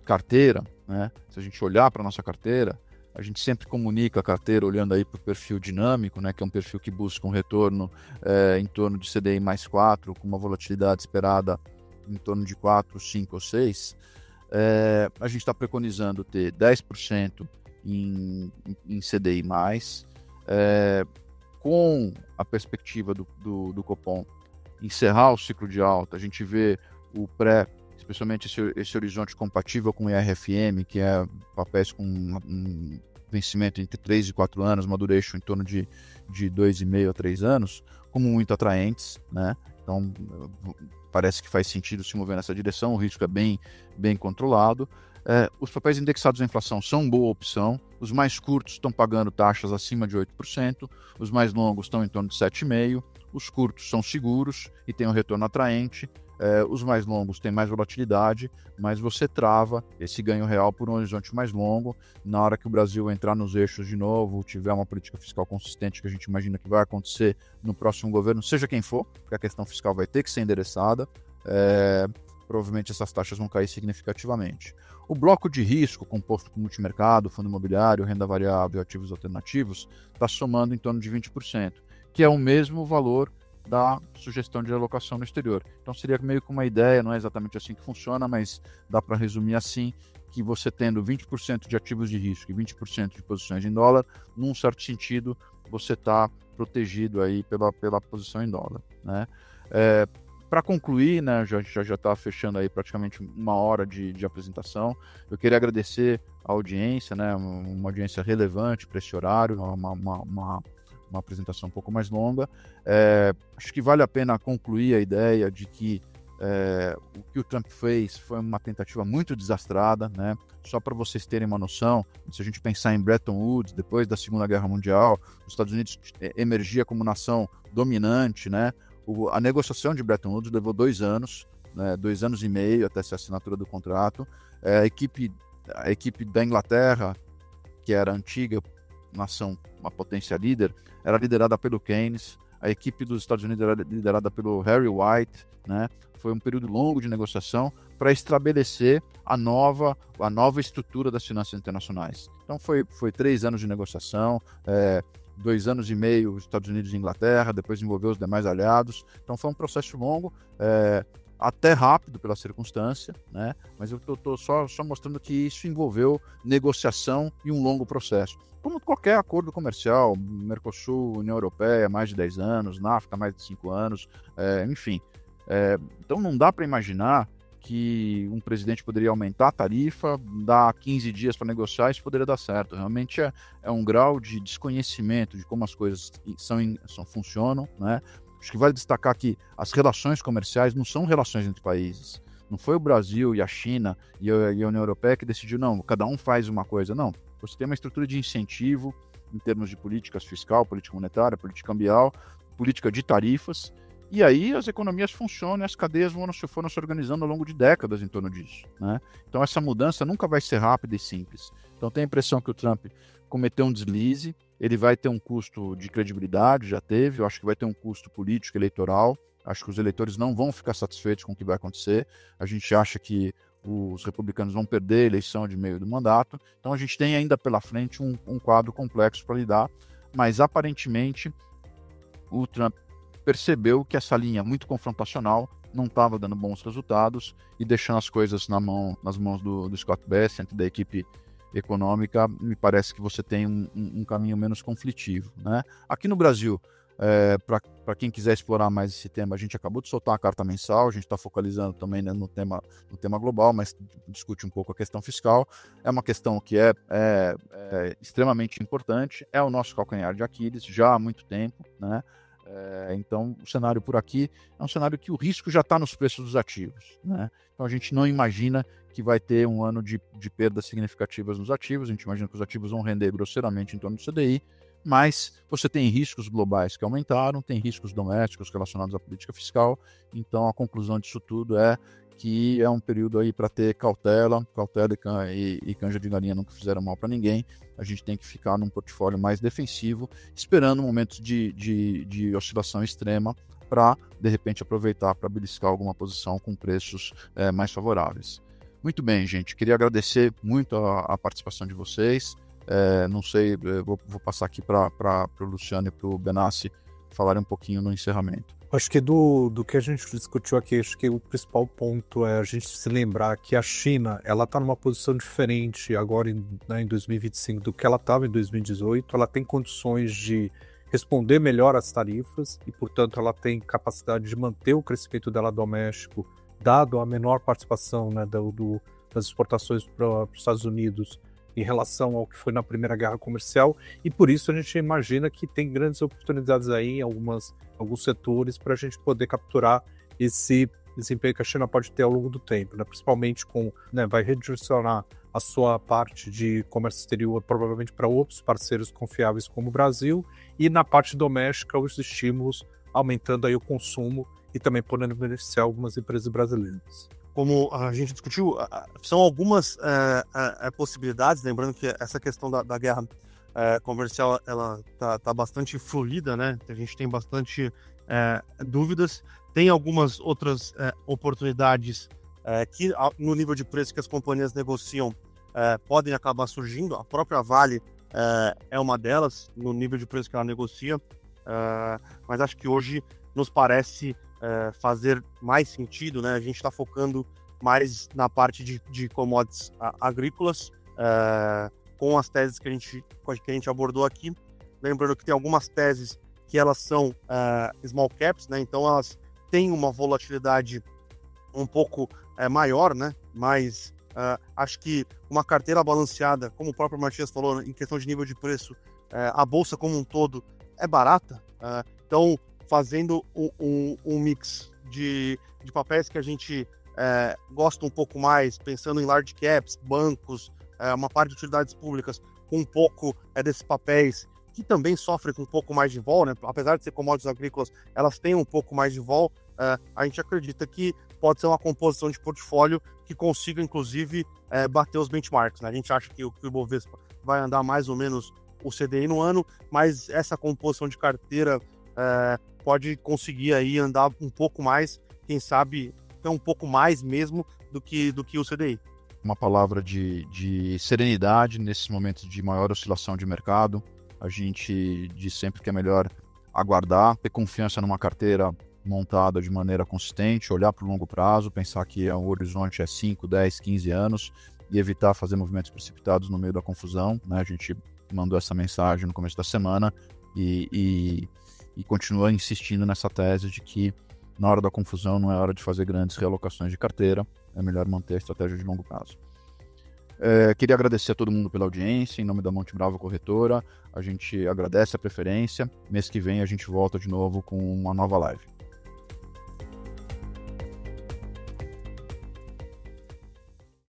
carteira, né, se a gente olhar para a nossa carteira, a gente sempre comunica a carteira olhando aí para o perfil dinâmico, né, que é um perfil que busca um retorno em torno de CDI mais 4, com uma volatilidade esperada em torno de 4, 5 ou 6. A gente está preconizando ter 10% em CDI+, com a perspectiva do Copom encerrar o ciclo de alta. A gente vê o especialmente esse horizonte compatível com o IRFM, que é papéis com um vencimento entre 3 e 4 anos, uma duration em torno de 2,5 a 3 anos, como muito atraentes, né? Então, parece que faz sentido se mover nessa direção, o risco é bem controlado. Os papéis indexados à inflação são uma boa opção, os mais curtos estão pagando taxas acima de 8%, os mais longos estão em torno de 7,5%, os curtos são seguros e têm um retorno atraente, os mais longos têm mais volatilidade, mas você trava esse ganho real por um horizonte mais longo. Na hora que o Brasil entrar nos eixos de novo, tiver uma política fiscal consistente, que a gente imagina que vai acontecer no próximo governo, seja quem for, porque a questão fiscal vai ter que ser endereçada, provavelmente essas taxas vão cair significativamente. O bloco de risco, composto por multimercado, fundo imobiliário, renda variável e ativos alternativos, está somando em torno de 20%, que é o mesmo valor da sugestão de alocação no exterior. Então seria meio que uma ideia, não é exatamente assim que funciona, mas dá para resumir assim, que você tendo 20% de ativos de risco e 20% de posições em dólar, num certo sentido, você está protegido aí pela posição em dólar, né? Para concluir, né, já está fechando aí praticamente 1 hora de apresentação, eu queria agradecer a audiência, né, uma audiência relevante para esse horário, uma apresentação um pouco mais longa. Acho que vale a pena concluir a ideia de que o que o Trump fez foi uma tentativa muito desastrada, né? Só para vocês terem uma noção, se a gente pensar em Bretton Woods, depois da Segunda Guerra Mundial, os Estados Unidos emergia como nação dominante, né? A negociação de Bretton Woods levou 2 anos, né? 2 anos e meio até a assinatura do contrato. A equipe da Inglaterra, que era a antiga nação, uma potência líder, era liderada pelo Keynes. A equipe dos Estados Unidos era liderada pelo Harry White, né? Foi um período longo de negociação para estabelecer a nova estrutura das finanças internacionais. Então foi 3 anos de negociação, 2 anos e meio os Estados Unidos e Inglaterra, depois envolveu os demais aliados. Então foi um processo longo, até rápido pela circunstância, né? Mas eu estou só mostrando que isso envolveu negociação e um longo processo. Como qualquer acordo comercial, Mercosul, União Europeia, mais de 10 anos, NAFTA, mais de 5 anos, enfim. Então não dá para imaginar que um presidente poderia aumentar a tarifa, dar 15 dias para negociar, isso poderia dar certo. Realmente é um grau de desconhecimento de como as coisas funcionam, né? Acho que vale destacar que as relações comerciais não são relações entre países. Não foi o Brasil e a China e a União Europeia que decidiu, não, cada um faz uma coisa, não. Você tem uma estrutura de incentivo em termos de políticas fiscal, política monetária, política cambial, política de tarifas, e aí as economias funcionam e as cadeias foram se organizando ao longo de décadas em torno disso, né? Então essa mudança nunca vai ser rápida e simples. Então tem a impressão que o Trump cometeu um deslize, ele vai ter um custo de credibilidade, já teve, eu acho que vai ter um custo político, eleitoral, acho que os eleitores não vão ficar satisfeitos com o que vai acontecer, a gente acha que os republicanos vão perder a eleição de meio do mandato, então a gente tem ainda pela frente um quadro complexo para lidar, mas aparentemente o Trump percebeu que essa linha muito confrontacional não estava dando bons resultados e deixando as coisas nas mãos do Scott Bessent, da equipe econômica, me parece que você tem um caminho menos conflitivo, né? Aqui no Brasil, Para quem quiser explorar mais esse tema, a gente acabou de soltar a carta mensal, a gente está focalizando também, né, no tema global, mas discute um pouco a questão fiscal. É uma questão que é extremamente importante, é o nosso calcanhar de Aquiles já há muito tempo, né? Então, o cenário por aqui é um cenário que o risco já está nos preços dos ativos, né? Então, a gente não imagina que vai ter um ano de perdas significativas nos ativos, a gente imagina que os ativos vão render grosseiramente em torno do CDI, mas você tem riscos globais que aumentaram, tem riscos domésticos relacionados à política fiscal, então a conclusão disso tudo é que é um período aí para ter cautela e canja de galinha nunca fizeram mal para ninguém. A gente tem que ficar num portfólio mais defensivo, esperando momentos de oscilação extrema para, de repente, aproveitar para beliscar alguma posição com preços mais favoráveis. Muito bem, gente. Queria agradecer muito a participação de vocês. Não sei, vou passar aqui para o Luciano e para o Benassi falarem um pouquinho no encerramento. Acho que do que a gente discutiu aqui, acho que o principal ponto é a gente se lembrar que a China, ela está numa posição diferente agora em 2025 do que ela estava em 2018. Ela tem condições de responder melhor às tarifas e, portanto, ela tem capacidade de manter o crescimento dela doméstico, dado a menor participação, né, das exportações para os Estados Unidos em relação ao que foi na primeira guerra comercial, e por isso a gente imagina que tem grandes oportunidades aí em alguns setores para a gente poder capturar esse desempenho que a China pode ter ao longo do tempo, né? Principalmente vai redirecionar a sua parte de comércio exterior provavelmente para outros parceiros confiáveis como o Brasil, e na parte doméstica os estímulos aumentando aí o consumo e também podendo beneficiar algumas empresas brasileiras. Como a gente discutiu, são algumas possibilidades, lembrando que essa questão da guerra comercial, ela tá bastante fluida, né? A gente tem bastante dúvidas. Tem algumas outras oportunidades que, no nível de preço que as companhias negociam, podem acabar surgindo. A própria Vale é uma delas, no nível de preço que ela negocia, mas acho que hoje nos parece fazer mais sentido, né? A gente está focando mais na parte de commodities agrícolas, com as teses que a gente abordou aqui. Lembrando que tem algumas teses que elas são small caps, né? Então elas têm uma volatilidade um pouco maior, né? Mas acho que uma carteira balanceada, como o próprio Matias falou, em questão de nível de preço, a bolsa como um todo é barata. Então, fazendo um mix de papéis que a gente gosta um pouco mais, pensando em large caps, bancos, uma parte de utilidades públicas, com um pouco desses papéis que também sofrem com um pouco mais de vol, né? Apesar de ser commodities agrícolas, elas têm um pouco mais de vol. A gente acredita que pode ser uma composição de portfólio que consiga, inclusive, bater os benchmarks, né? A gente acha que o Ibovespa vai andar mais ou menos o CDI no ano, mas essa composição de carteira pode conseguir aí andar um pouco mais, quem sabe até um pouco mais mesmo do que o CDI. Uma palavra de serenidade nesses momentos de maior oscilação de mercado. A gente diz sempre que é melhor aguardar, ter confiança numa carteira montada de maneira consistente, olhar para o longo prazo, pensar que o horizonte é 5, 10, 15 anos e evitar fazer movimentos precipitados no meio da confusão, né? A gente mandou essa mensagem no começo da semana e continua insistindo nessa tese de que na hora da confusão não é hora de fazer grandes realocações de carteira, é melhor manter a estratégia de longo prazo. Queria agradecer a todo mundo pela audiência, em nome da Monte Bravo Corretora. A gente agradece a preferência. Mês que vem a gente volta de novo com uma nova live.